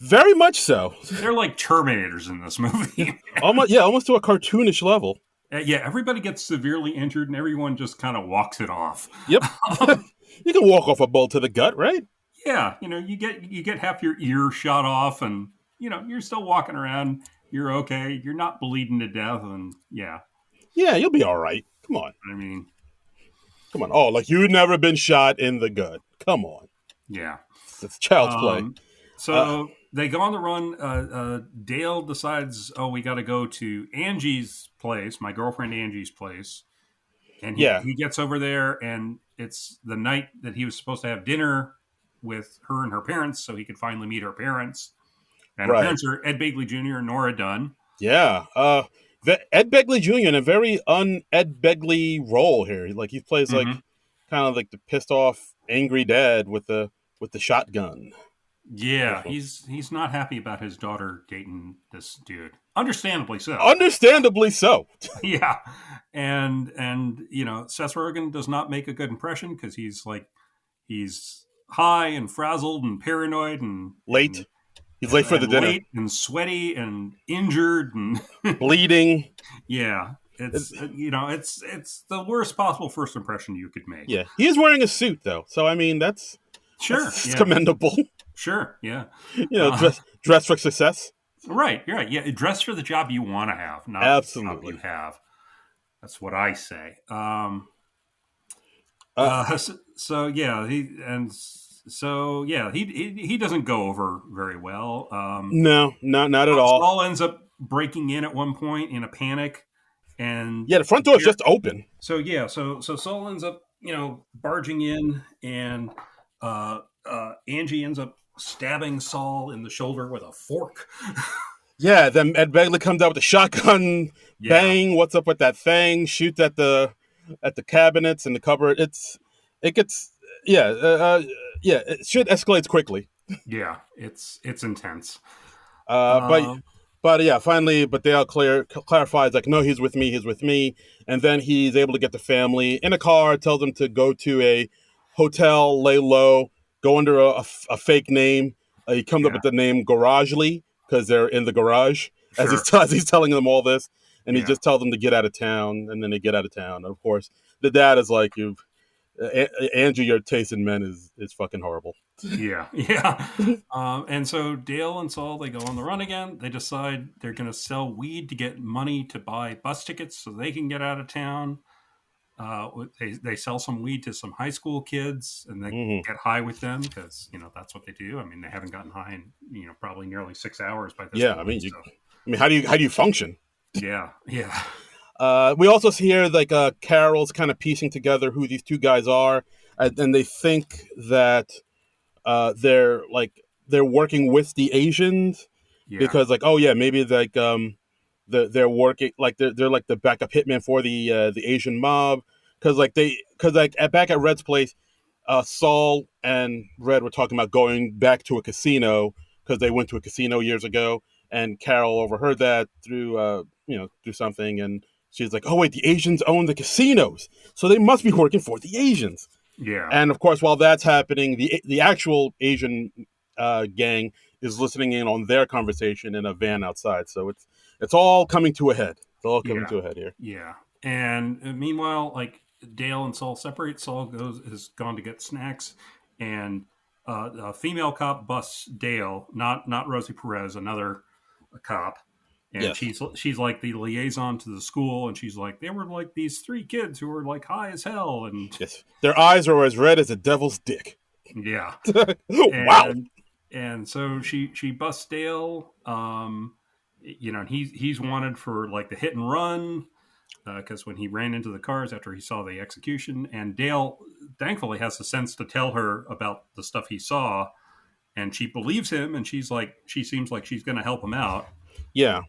very much so. They're like Terminators in this movie. Almost to a cartoonish level. Yeah, everybody gets severely injured and everyone just kind of walks it off. Yep. Um, You can walk off a bullet to the gut, right? yeah, you get half your ear shot off, and you're still walking around. You're okay. You're not bleeding to death, and yeah, Yeah, you'll be all right. Come on. I mean, Come on. Oh, like you've never been shot in the gut. Come on. yeah. It's child's play. Um, Uh, so they go on the run. Dale decides, oh, we got to go to Angie's place, my girlfriend Angie's place, and he yeah, he gets over there, and it's the night that he was supposed to have dinner with her and her parents, so he could finally meet her parents. And her right. parents are Ed Begley Jr. and Nora Dunn. Yeah. Ed Begley Jr. in a very un-Ed Begley role here. Like he plays Hmm. like kind of like the pissed off, angry dad with the shotgun. Yeah, This one. he's not happy about his daughter dating this dude. Understandably so. Understandably so. Yeah, and Seth Rogen does not make a good impression because he's high and frazzled and paranoid and and Late. He's and, late for the and dinner. late and sweaty and injured and Bleeding. yeah, it's It- it's the worst possible first impression you could make. yeah. He is wearing a suit though. So I mean Sure, that's yeah, commendable. sure, yeah. Uh, Dress for success. right, you're right. Yeah, dress for the job you want to have, not the job you Absolutely. have. That's what I say. Uh, So yeah, he doesn't go over very well. no, not at all. Saul ends up breaking in at one point in a panic, and Yeah, the front door is just open. so Saul ends up barging in, and Angie ends up stabbing Saul in the shoulder with a fork. Yeah, then Ed Begley comes out with a shotgun, Yeah, bang, what's up with that thing, shoots at the cabinets and the cupboard. It gets yeah, it should escalate quickly. yeah, it's intense. Uh but Um, but yeah, finally, but Dale clarifies like, no, he's with me, and then he's able to get the family in a car, tells them to go to a hotel, lay low, go under a fake name. He comes up yeah, with the name Garagely because they're in the garage as sure, as he's telling them all this, and he yeah, just tells them to get out of town, and then they get out of town. And of course, the dad is like, Andrew, your taste in men is fucking horrible. Yeah, yeah. And so Dale and Saul, they go on the run again. They decide they're going to sell weed to get money to buy bus tickets so they can get out of town. They sell some weed to some high school kids, and they Hmm. get high with them because that's what they do. I mean, they haven't gotten high in probably nearly 6 hours by this Yeah, point. So how do you function? yeah, yeah, We also hear like Carol's kind of piecing together who these two guys are, and they think that they're working with the Asians yeah, because like, oh yeah, maybe like they're working like they're like the backup hitman for the Asian mob, because like back at Red's place, Saul and Red were talking about going back to a casino because they went to a casino years ago, and Carol overheard that through through something, and she's like, oh wait, the Asians own the casinos, so they must be working for the Asians. yeah, And of course, while that's happening, the actual Asian gang is listening in on their conversation in a van outside. So it's all coming to a head. It's all coming yeah, to a head here. yeah. And meanwhile, like Dale and Saul separate. Saul has gone to get snacks, and a female cop busts Dale, not Rosie Perez, another cop, and Yes, she's like the liaison to the school, and she's like, they were like these three kids who were like high as hell, and yes. Their eyes are as red as a devil's dick. yeah, Wow. and so she busts Dale, and he's wanted for like the hit and run because when he ran into the cars after he saw the execution, and Dale thankfully has the sense to tell her about the stuff he saw, and she believes him, and she seems like she's going to help him out. Yeah.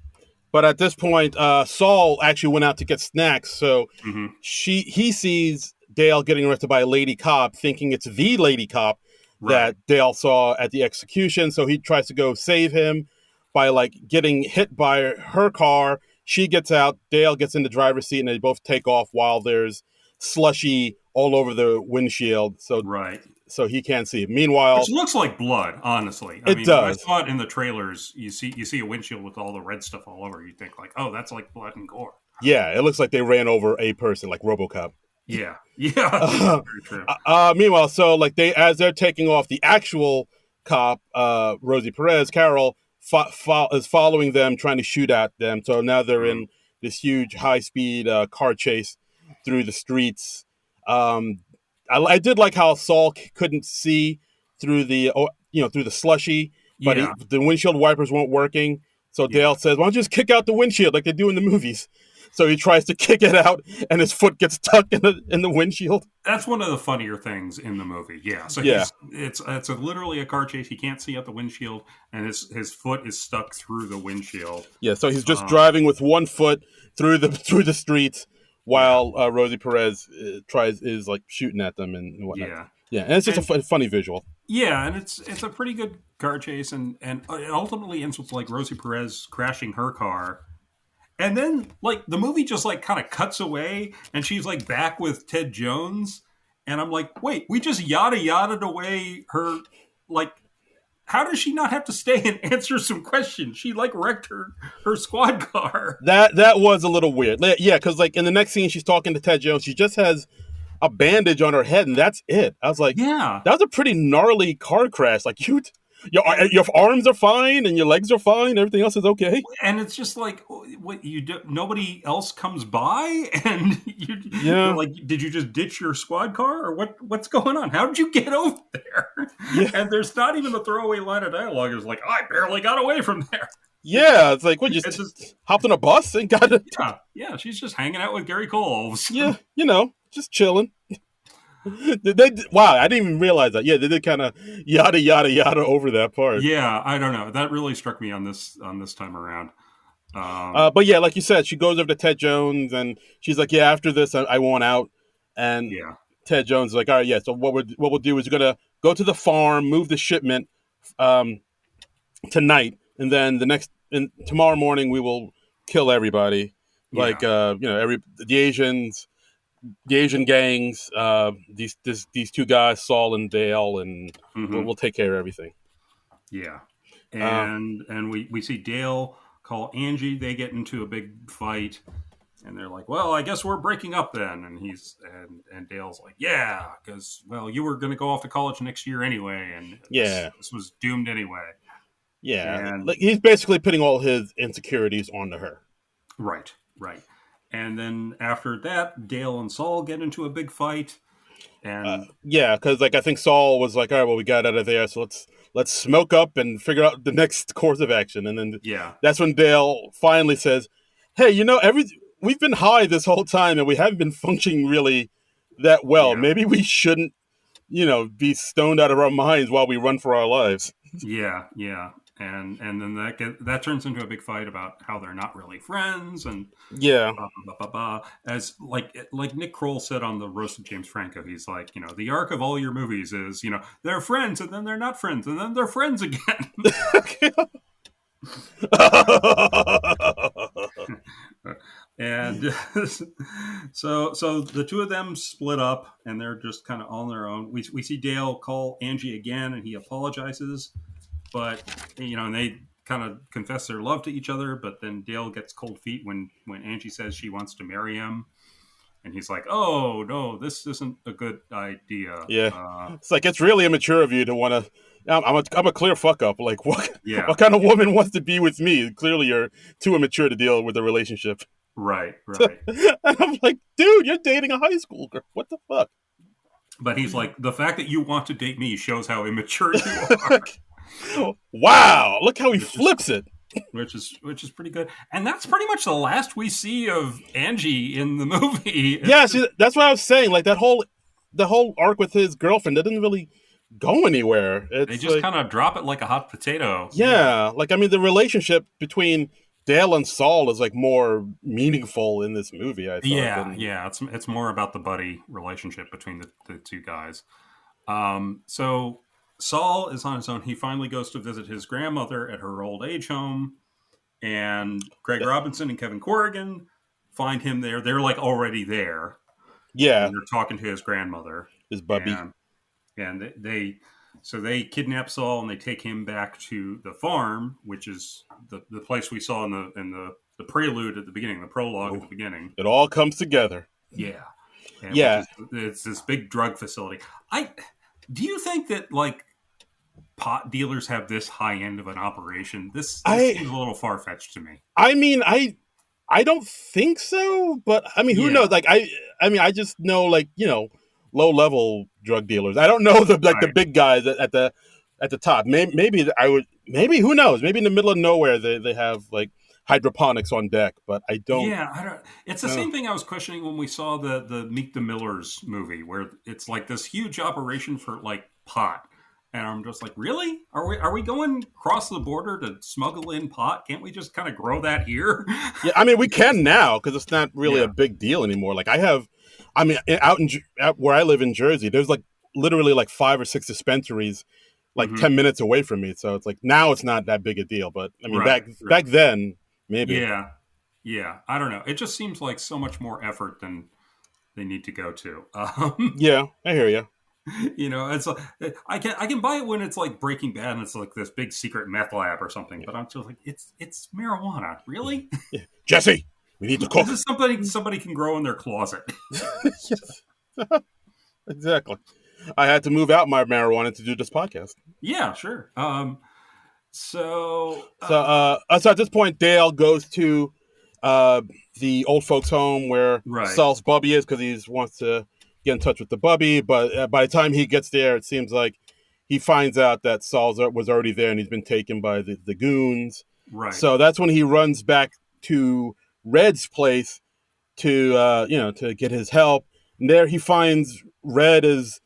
But at this point, Saul actually went out to get snacks, so Hmm. he sees Dale getting arrested by a lady cop, thinking it's the lady cop Right, that Dale saw at the execution. So he tries to go save him by like getting hit by her car. She gets out, Dale gets in the driver's seat, and they both take off while there's slushy all over the windshield. right. So he can't see it. Meanwhile, Which looks like blood, honestly. I it mean, when I does. saw it in the trailers, you see a windshield with all the red stuff all over. You think like, oh, that's like blood and gore. Yeah, it looks like they ran over a person, like RoboCop. Yeah, yeah, yeah. Uh, Very true. Meanwhile, so like as they're taking off, the actual cop, Rosie Perez, Carol, is following them, trying to shoot at them. So now they're Mm. in this huge high speed car chase through the streets. Um, I did like how Saul couldn't see through through the slushy, but Yeah, the windshield wipers weren't working. So yeah. Dale says, "Why don't you just kick out the windshield like they do in the movies?" So he tries to kick it out, and his foot gets stuck in the windshield. That's one of the funnier things in the movie. Yeah. So Yeah, it's literally a car chase. He can't see out the windshield, and his foot is stuck through the windshield. yeah. So he's just Um, driving with one foot through the streets yeah, while Rosie Perez is like shooting at them and whatnot. yeah, Yeah, and it's just a and funny visual. yeah, and it's a pretty good car chase, and it ultimately ends with like Rosie Perez crashing her car. And then, like, the movie just, like, kind of cuts away, and she's, like, back with Ted Jones. And I'm like, wait, we just yada-yada'd away her, like, how does she not have to stay and answer some questions? She, like, wrecked her squad car. That was a little weird. Yeah, because like in the next scene, she's talking to Ted Jones. She just has a bandage on her head, and that's it. I was like, Yeah. that was a pretty gnarly car crash. Like And, your arms are fine and your legs are fine. Everything else is okay. and it's just like, what, you do, nobody else comes by? And you're Yeah, like, did you just ditch your squad car? Or what's going on? How did you get over there? yeah, And there's not even a throwaway line of dialogue. It's like, I barely got away from there. yeah. It's like we It's just just hopped on a bus and got it. yeah, yeah. She's just hanging out with Gary Cole all of a Yeah, sudden. just chilling. Wow, I didn't even realize that. Yeah, they did kind of yada yada yada over that part. Yeah, I don't know. That really struck me on this time around. But yeah, like you said, she goes over to Ted Jones and she's like, "Yeah, after this, I want out." And Yeah. Ted Jones is like, "All right, yeah. So what we'll do is we're gonna go to the farm, move the shipment um, tonight, and then tomorrow morning we will kill everybody. Like Yeah. every the Asian gangs, these two guys, Saul and Dale, and Hmm. we'll take care of everything." Yeah. Uh, And we see Dale call Angie. They get into a big fight. And they're like, well, I guess we're breaking up then. And and Dale's like, yeah, because, well, you were going to go off to college next year anyway, and Yeah. this was doomed anyway. Yeah. And Like he's basically putting all his insecurities onto her. right, right. And then after that, Dale and Saul get into a big fight, and Yeah, because like I think Saul was like, all right, well, we got out of there, so let's smoke up and figure out the next course of action. And then yeah, that's when Dale finally says, "Hey, we've been high this whole time and we haven't been functioning really that well. yeah, Maybe we shouldn't, be stoned out of our minds while we run for our lives." yeah, yeah. And then that turns into a big fight about how they're not really friends, and Yeah, blah, blah, blah, blah, blah. As like Nick Kroll said on the roast of James Franco, he's like, the arc of all your movies is, they're friends and then they're not friends and then they're friends again. And so the two of them split up and they're just kind of on their own. We see Dale call Angie again and he apologizes, but and they kind of confess their love to each other. But then Dale gets cold feet when Angie says she wants to marry him, and he's like, "Oh no, this isn't a good idea." yeah. It's like it's really immature of you to want to. I'm a clear fuck up. Like what? Yeah, What kind of woman wants to be with me? Clearly, you're too immature to deal with a relationship. right. And I'm like, dude, you're dating a high school girl. What the fuck? But he's like, the fact that you want to date me shows how immature you are. Wow, look how he which flips it. which is pretty good. And that's pretty much the last we see of Angie in the movie. Yeah, see, that's what I was saying. Like the whole arc with his girlfriend, that didn't really go anywhere. It's They just like, kind of drop it like a hot potato. yeah, like I mean, the relationship between Dale and Saul is like more meaningful in this movie. I thought. Yeah. It's more about the buddy relationship between the two guys. So Saul is on his own. He finally goes to visit his grandmother at her old age home, and Greg Robinson and Kevin Corrigan find him there. They're like already there, Yeah, and they're talking to his grandmother. his bubby. And they kidnap Saul and they take him back to the farm, which is the place we saw in the prelude at the beginning, the prologue at the beginning. It all comes together. Yeah, and Yeah. it's this big drug facility. Do you think that like pot dealers have this high end of an operation? This seems a little far fetched to me. I mean, I don't think so, but I mean, who Yeah. knows? Like, I mean, I just know, like, low level drug dealers. I don't know the Right. big guys at the top. Maybe who knows? Maybe in the middle of nowhere they have like hydroponics on deck, but I don't. Yeah, I don't. It's the same thing I was questioning when we saw the Meet the Millers movie, where it's like this huge operation for like pot, and I'm just like, really? Are we going across the border to smuggle in pot? Can't we just kind of grow that here? Yeah, I mean, we can now because it's not really Yeah. a big deal anymore. Like I mean, out where I live in Jersey, there's like literally like 5 or 6 dispensaries like Mhm. 10 minutes away from me. So it's like now it's not that big a deal. But I mean, Right. back then, maybe. Yeah, yeah. I don't know. It just seems like so much more effort than they need to go to. Yeah, I hear you. It's like, I can buy it when it's like Breaking Bad and it's like this big secret meth lab or something. But I'm just like, it's marijuana, really? Jesse, we need to cook. This is somebody can grow in their closet. Yes. Exactly. I had to move out my marijuana to do this podcast. Yeah, sure. So So at this point, Dale goes to the old folks' home where Right. Saul's bubby is because he wants to get in touch with the bubby. But by the time he gets there, it seems like he finds out that Saul was already there and he's been taken by the goons. right. So that's when he runs back to Red's place to to get his help. And there he finds Red is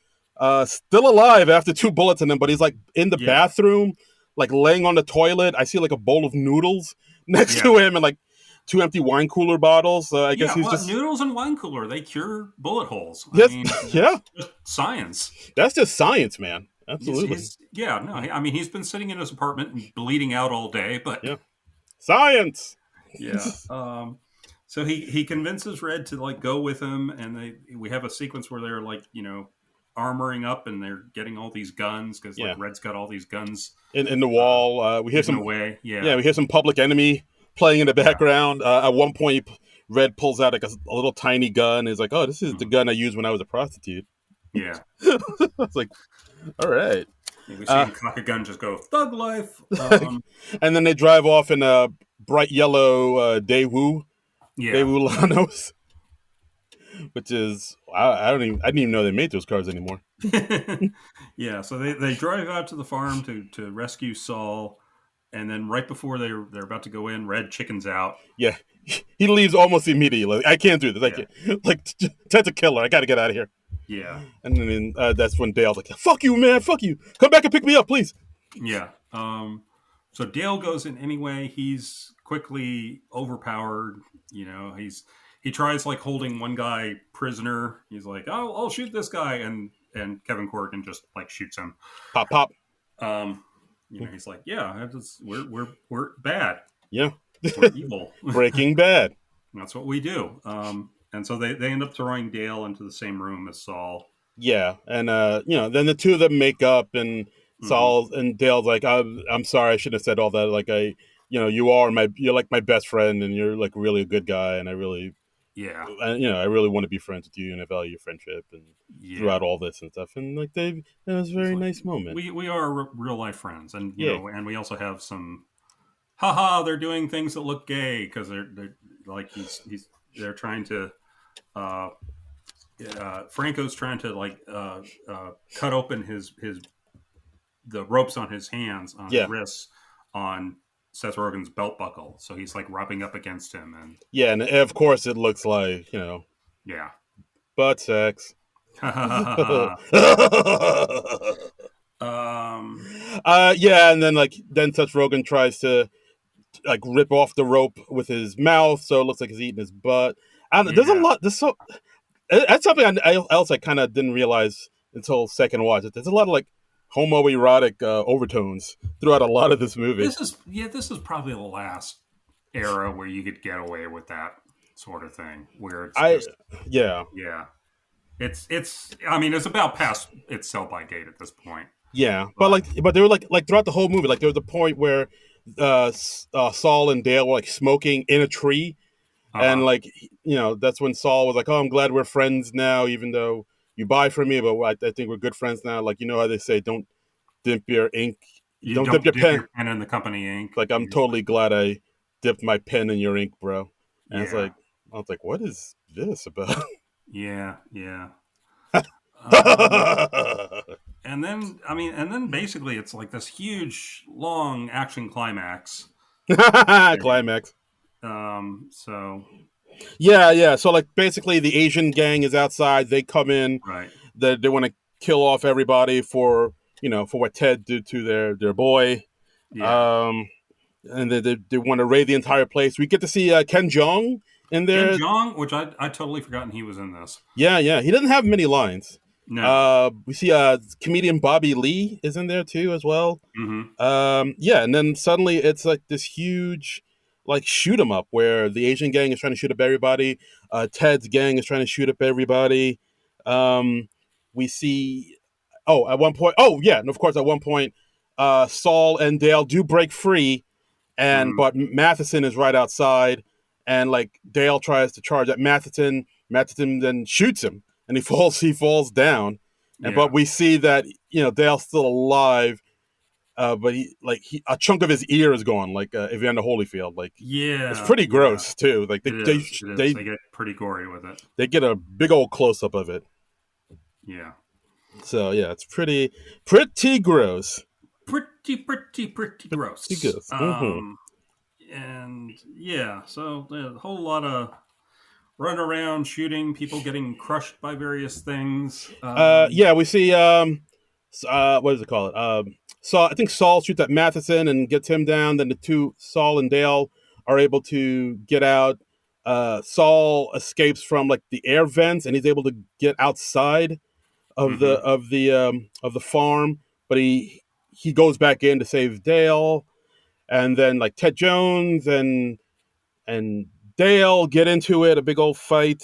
still alive after 2 bullets in him, but he's like in the Yeah. bathroom, like laying on the toilet. I see like a bowl of noodles next Yeah. to him and like 2 empty wine cooler bottles. So I guess he's just noodles and wine cooler. They cure bullet holes. I Yes, mean, yeah. it's just science. That's just science, man. Absolutely. I mean, he's been sitting in his apartment and bleeding out all day, but Yeah. Science. yeah. So he convinces Red to like go with him, and we have a sequence where they're like armoring up and they're getting all these guns because Yeah. like Red's got all these guns In the wall. We hear hidden some away. we hear some Public Enemy playing in the background. At one point, Red pulls out like a little tiny gun. He's like, "Oh, this is the Mhm. gun I used when I was a prostitute." Yeah. I was like, "All right." Yeah, we see Uh, him cock a gun, just go thug life. and then they drive off in a bright yellow Yeah. Daewoo Lanos, which is I didn't even know they made those cars anymore. Yeah, so they drive out to the farm to rescue Saul, and then right before they're about to go in, Red chickens out. Yeah, he leaves almost immediately. Like, I can't do this. I Yeah, can't. Like, Ted's a killer. I got to get out of here. yeah, And then that's when Dale's like, "Fuck you, man. Fuck you. Come back and pick me up, please." yeah. So Dale goes in anyway. He's quickly overpowered. He tries like holding one guy prisoner. He's like, I'll shoot this guy, and Kevin Corrigan just like shoots him. Pop, pop. Um, he's like, yeah, we're bad. Yeah. We're evil. Breaking Bad. That's what we do. And so they end up throwing Dale into the same room as Saul. Yeah, and then the two of them make up, and Mm-hmm. Saul and Dale's like, I'm sorry, I shouldn't have said all that. Like, you're like my best friend, and you're like really a good guy, and Yeah, I really want to be friends with you, and I value your friendship, and yeah. throughout all this and stuff, and like it was a He's very like, nice moment. we are real life friends, and Yeah, and we also have some. Haha, they're doing things that look gay because they're like they're trying to. Uh, Franco's trying to cut open his the ropes on his hands, on his yeah, wrists, on Seth Rogen's belt buckle. So he's like rubbing up against him, and yeah, and of course it looks like yeah. butt sex. um, Yeah, and then Seth Rogen tries to like rip off the rope with his mouth, so it looks like he's eating his butt. And there's a yeah. lot. That's something else I kind of didn't realize until second watch. There's a lot of like homoerotic overtones throughout a lot of this movie. This is probably the last era where you could get away with that sort of thing, where it's I just Yeah, yeah. It's I mean it's about past its sell by date at this point, yeah, but but they were like throughout the whole movie, like there was a point where Saul and Dale were like smoking in a tree, and uh-huh. like that's when Saul was like, "Oh, I'm glad we're friends now, even though you buy from me, but I think we're good friends now." Like, how they say, "Don't dip your ink, You don't dip don't your dip pen." your pen in the company ink. Like, I'm totally glad I dipped my pen in your ink, bro. And Yeah, I was like, what is this about? yeah, yeah. Um, and then basically it's like this huge, long action climax. Climax. So Yeah, yeah. So like basically the Asian gang is outside. They come in. right, They want to kill off everybody for for what Ted did to their boy. yeah. Um, and they want to raid the entire place. We get to see Ken Jeong in Ken there. Jeong, which I totally forgotten he was in this. Yeah, yeah. He doesn't have many lines. No. We see comedian Bobby Lee is in there too as well. Mm-hmm. Yeah, and then suddenly it's like this huge like shoot 'em up where the Asian gang is trying to shoot up everybody. Ted's gang is trying to shoot up everybody. Um, we see at one point, yeah, and of course at one point, Saul and Dale do break free, and Mm-hmm. but Matheson is right outside, and like Dale tries to charge at Matheson. Matheson then shoots him, and he falls down, and Yeah. but we see that Dale's still alive, but a chunk of his ear is gone, like Evander Holyfield. Like it's Yeah. pretty Yeah. gross too. Like It they is. It is. they They get pretty gory with it. they get a big old close up of it. Yeah. So yeah, it's pretty gross. Pretty Pretty gross. gross. Mm-hmm. And yeah, so a whole lot of run around shooting, people getting crushed by various things. Yeah, we see what does it call it? So I think Saul shoots at Matheson and gets him down. Then the two Saul and Dale are able to get out. Saul escapes from like the air vents and he's able to get outside of the Mm-hmm. of the farm, but he goes back in to save Dale, and then like Ted Jones and Dale get into it, a big old fight.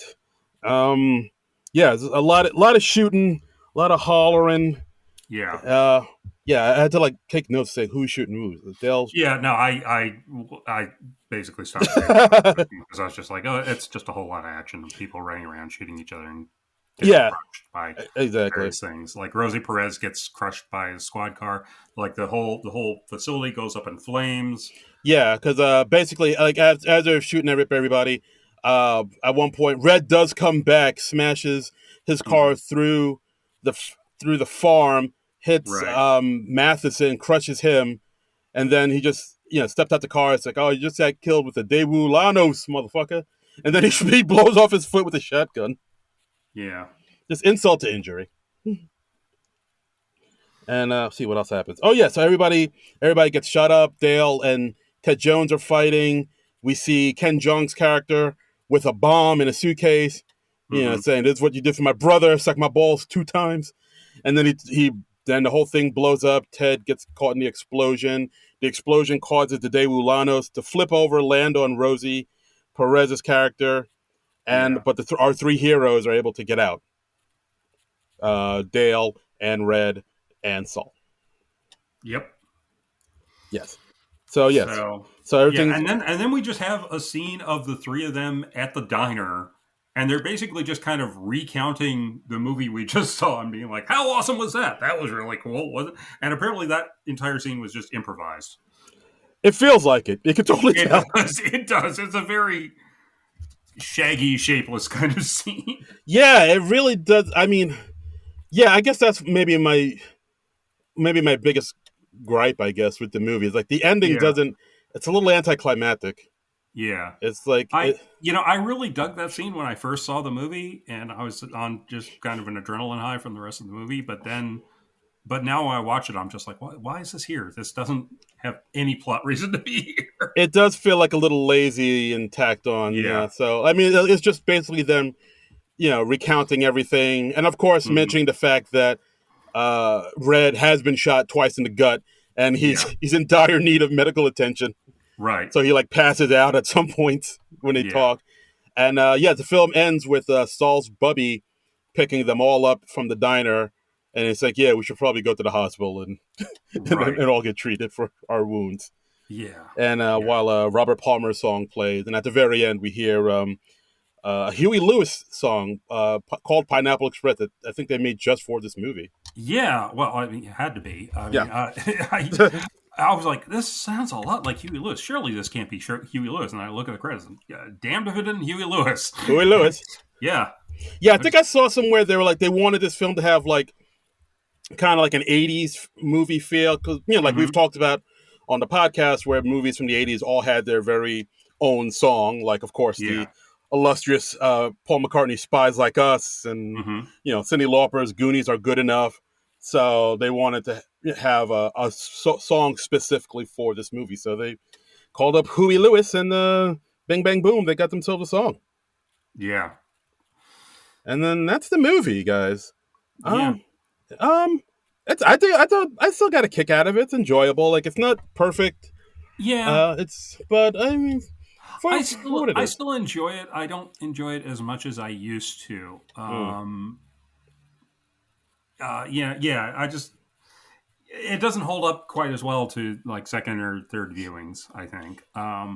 Yeah, there's a lot of shooting, a lot of hollering. Yeah. Uh, yeah, I had to like take notes, say who's shooting who. Dale's. Yeah, no, I basically stopped paying attention because I was just like, oh, it's just a whole lot of action of people running around shooting each other and getting Yeah, crushed by exactly. various things. Like Rosie Perez gets crushed by a squad car. Like the whole facility goes up in flames. Yeah, because basically, like as they're shooting everybody, at one point, Red does come back, smashes his car Hmm. through the farm, hits Right. Matheson, crushes him, and then he just stepped out the car. It's like, oh, you just got killed with a Daewoo Lanos, motherfucker, and then he Yeah. he blows off his foot with a shotgun. Yeah. Just insult to injury. And see what else happens. Oh yeah, so everybody gets shot up. Dale and Ted Jones are fighting. We see Ken Jeong's character with a bomb in a suitcase, Hmm. saying, "This is what you did for my brother. Suck my balls 2 times." And then he then the whole thing blows up. Ted gets caught in the explosion. The explosion causes the Daewoo Lanos to flip over, land on Rosie Perez's character, Yeah. and but our three heroes are able to get out. Dale and Red and Saul. Yep. Yes. So yes. So So yeah, everything's and then we just have a scene of the three of them at the diner, and they're basically just kind of recounting the movie we just saw and being like, "How awesome was that? That was really cool, wasn't it?" And apparently, that entire scene was just improvised. it feels like it. You can totally It tell. does. It does. It's a very shaggy, shapeless kind of scene. Yeah, it really does. I mean, yeah, I guess that's maybe my biggest gripe, I guess, with the movie is like the ending Yeah. doesn't. It's a little anticlimactic. Yeah. It's like I really dug that scene when I first saw the movie, and I was on just kind of an adrenaline high from the rest of the movie. But now when I watch it, I'm just like, why is this here? This doesn't have any plot reason to be here. it does feel like a little lazy and tacked on. Yeah. Yeah. So I mean, it's just basically them, recounting everything, and of course Hmm. mentioning the fact that Red has been shot twice in the gut, and he's Yeah. he's in dire need of medical attention. Right. So he like passes out at some point when they Yeah. talk. And yeah, the film ends with Saul's Bubby picking them all up from the diner, and it's like, yeah, we should probably go to the hospital and Right. and all get treated for our wounds. Yeah. And Yeah. while Robert Palmer's song plays, and at the very end we hear a Huey Lewis song called Pineapple Express that I think they made just for this movie. Yeah. Well, I mean, it had to be. I Yeah. mean, I was like, this sounds a lot like Huey Lewis. Surely this can't be Huey Lewis. And I look at the credits, and damned if it isn't Huey Lewis. Huey Lewis. Yeah. Yeah, I think I saw somewhere they were like they wanted this film to have like kind of like an 80s movie feel because like we've Hmm. talked about on the podcast where movies from the 80s all had their very own song, like of course the Yeah. illustrious Paul McCartney Spies Like Us, and Hmm. Cyndi Lauper's Goonies Are Good Enough. So they wanted to have a song specifically for this movie, so they called up Huey Lewis, and bing bang boom, they got themselves a song. Yeah. And then that's the movie, guys. Yeah. um Um, it's I still got a kick out of it. It's enjoyable. Like it's not perfect. Yeah. But I mean, I for still what it I is. still enjoy it. I don't enjoy it as much as I used to. Mm. Yeah, yeah. I just it doesn't hold up quite as well to like second or third viewings. I think.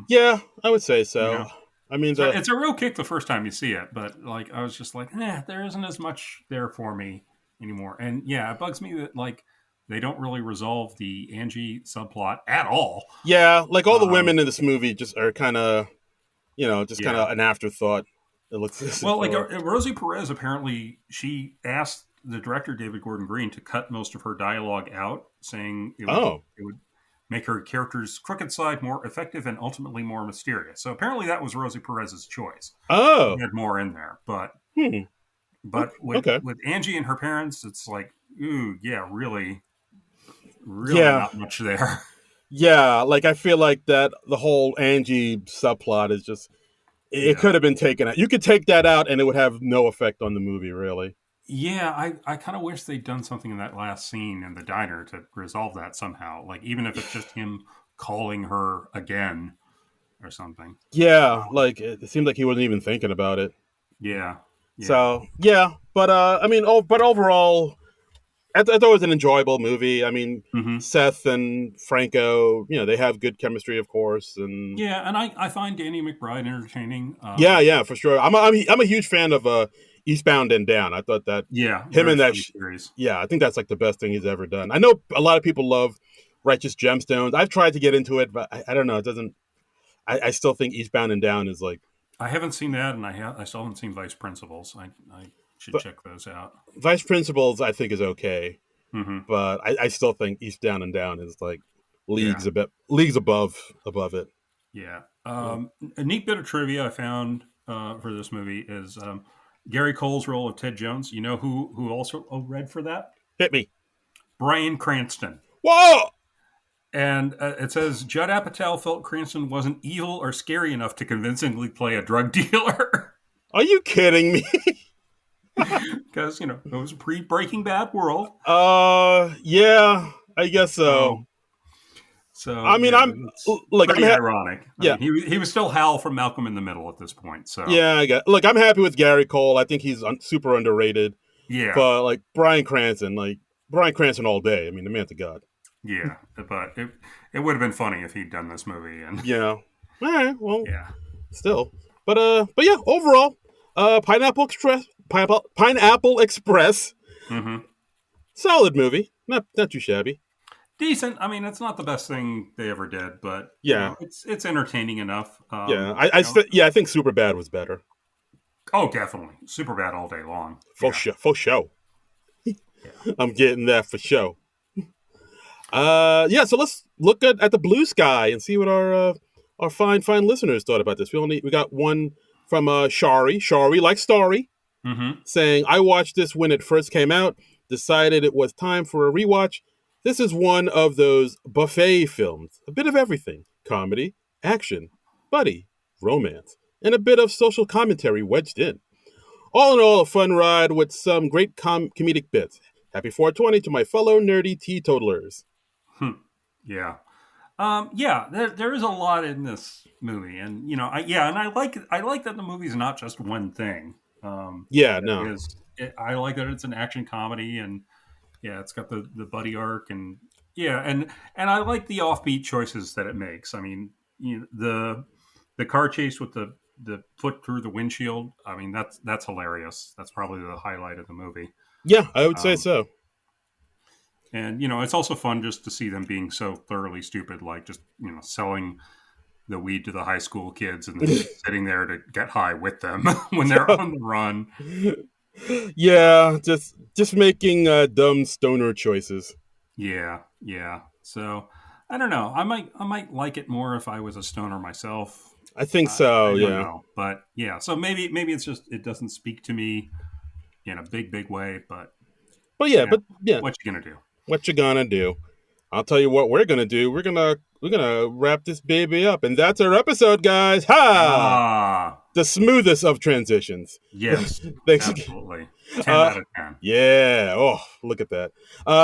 Yeah, I would say You so. know, I mean so the it's a real kick the first time you see it, but like I was just like, there isn't as much there for me anymore. And yeah, it bugs me that like they don't really resolve the Angie subplot at all. yeah, like all the Um, women in this movie just are kind of just kind yeah. of an afterthought. It looks as Well, if, like Rosie Perez, apparently she asked the director David Gordon Green to cut most of her dialogue out, saying oh it would make her character's crooked side more effective and ultimately more mysterious. So apparently that was Rosie Perez's choice. She oh had more in there, but hmm with okay Angie and her parents, it's like, ooh, yeah, really, really yeah not much there. yeah. Like I feel like that the whole Angie subplot is just it Yeah. could have been taken out. You could take that out and it would have no effect on the movie, really. Yeah, I kind of wish they'd done something in that last scene in the diner to resolve that somehow. Like, even if it's just him calling her again or something. Yeah, like it seemed like he wasn't even thinking about it. Yeah, yeah, So yeah, but I mean, but overall, I thought it was an enjoyable movie. I mean, Hmm. Seth and Franco, they have good chemistry, of course, and Yeah, and I find Danny McBride entertaining. yeah, for sure. I'm a huge fan of Eastbound and Down. I thought that Yeah, him very and funny series. yeah, I think that's like the best thing he's ever done. I know a lot of people love Righteous Gemstones. I've tried to get into it, but I don't know. It doesn't. I still think Eastbound and Down is like. I haven't seen that, and I still haven't seen Vice Principals. I should But check those out. Vice Principals, I think, is okay, Hmm. but I still think Eastbound and Down is like Yeah, leagues above it. yeah. Yeah. A neat bit of trivia I found for this movie is Gary Cole's role of Ted Jones. You know who also read for that? Hit me. Bryan Cranston. Whoa! And it says Judd Apatow felt Cranston wasn't evil or scary enough to convincingly play a drug dealer. Are you kidding me? Because, it was a pre Breaking Bad world. Yeah, I guess so. So, so I mean, yeah, it's look, pretty ironic. I yeah, mean, he was still Hal from Malcolm in the Middle at this point. So, yeah. Look, I'm happy with Gary Cole. I think he's super underrated. yeah, But like Bryan Cranston all day. I mean, the man's a god. yeah. But it would have been funny if he'd done this movie. And Yeah. All right. Well, yeah. still. But yeah. Overall, Pineapple Express, Hmm. solid movie. Not too shabby. Decent. I mean, it's not the best thing they ever did, but Yeah. it's entertaining enough. Yeah. I think Superbad was better. Oh, definitely. Super bad all day long. For Yeah. sure. For sure. Yeah. I'm getting that for sure. Yeah. So let's look at the blue sky and see what our fine listeners thought about this. We got one from Shari. Shari, like Starry, Hmm. saying, I watched this when it first came out, decided it was time for a rewatch. This is one of those buffet films, a bit of everything: comedy, action, buddy, romance, and a bit of social commentary wedged in. All in all, a fun ride with some great comedic bits. Happy 420 to my fellow nerdy teetotalers. Hmm. Yeah. Yeah, there is a lot in this movie, and and I like that the movie's not just one thing. Yeah, It no. is. I like that it's an action comedy, and yeah, it's got the buddy arc, and yeah, and I like the offbeat choices that it makes. I mean, the car chase with the foot through the windshield. I mean, that's hilarious. That's probably the highlight of the movie. Yeah, I would say Um, so. and it's also fun just to see them being so thoroughly stupid, like just selling the weed to the high school kids and then sitting there to get high with them when they're on the run. Yeah, just making dumb stoner choices. Yeah, yeah. So I don't know. I might like it more if I was a stoner myself. I think I so, don't yeah. know, but yeah. So maybe it's just it doesn't speak to me in a big way. But yeah, But yeah, what you gonna do? what you gonna do? I'll tell you what we're gonna do. We're gonna wrap this baby up, and that's our episode, guys. Ha! Ah, The smoothest of transitions. yes, Thanks again. absolutely. 10 out of 10. Yeah. Oh, look at that.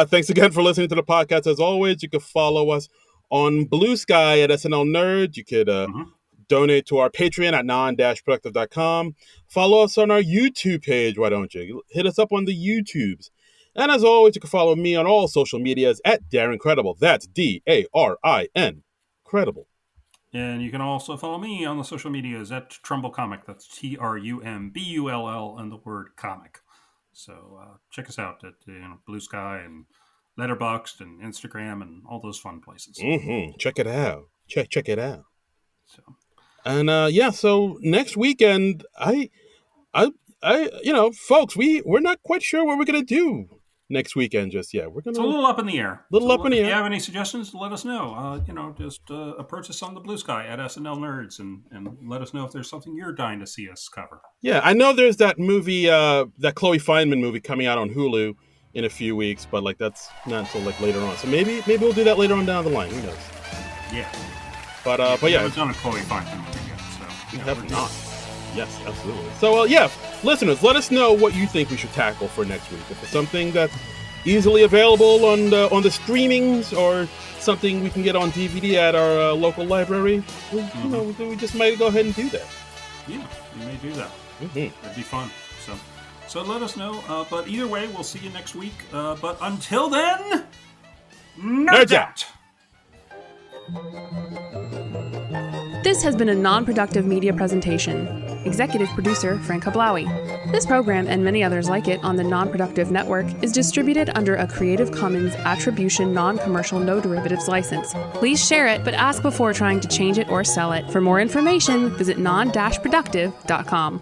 Thanks again for listening to the podcast. As always, you can follow us on Blue Sky at SNL Nerd. You could Hmm. donate to our Patreon at non-productive.com. Follow us on our YouTube page, why don't you? Hit us up on the YouTubes. And as always, you can follow me on all social medias at Darren Credible. That's DARIN Credible. And you can also follow me on the social medias at Trumbull Comic. That's TRUMBULL and the word comic. So check us out at Blue Sky and Letterboxd and Instagram and all those fun places. Check it out. Check it out. So And yeah, so next weekend, folks, we're not quite sure what we're gonna do next weekend just yet. We're it's a gonna little up in the air. up in the If you air. have any suggestions, let us know. Just approach us on the Blue Sky at SNL Nerds and let us know if there's something you're dying to see us cover. Yeah, I know there's that movie, that Chloe Fineman movie coming out on Hulu in a few weeks, but like that's not until like later on. So maybe we'll do that later on down the line. Who knows? Yeah. But We yeah, haven't done a Chloe Fineman movie yet, so we yeah, have we're not. good. Yes, absolutely. So yeah, listeners, let us know what you think we should tackle for next week. If it's something that's easily available on the streamings or something we can get on DVD at our local library, we just might go ahead and do that. Yeah, we may do that. Mm-hmm. That'd be fun. So, So let us know. But either way, we'll see you next week. But until then, nerds out! This has been a non-productive media presentation. Executive producer Frank Hablawi. This program and many others like it on the Non-Productive Network is distributed under a Creative Commons Attribution Non-Commercial No Derivatives license. Please share it, but ask before trying to change it or sell it. For more information, visit non-productive.com.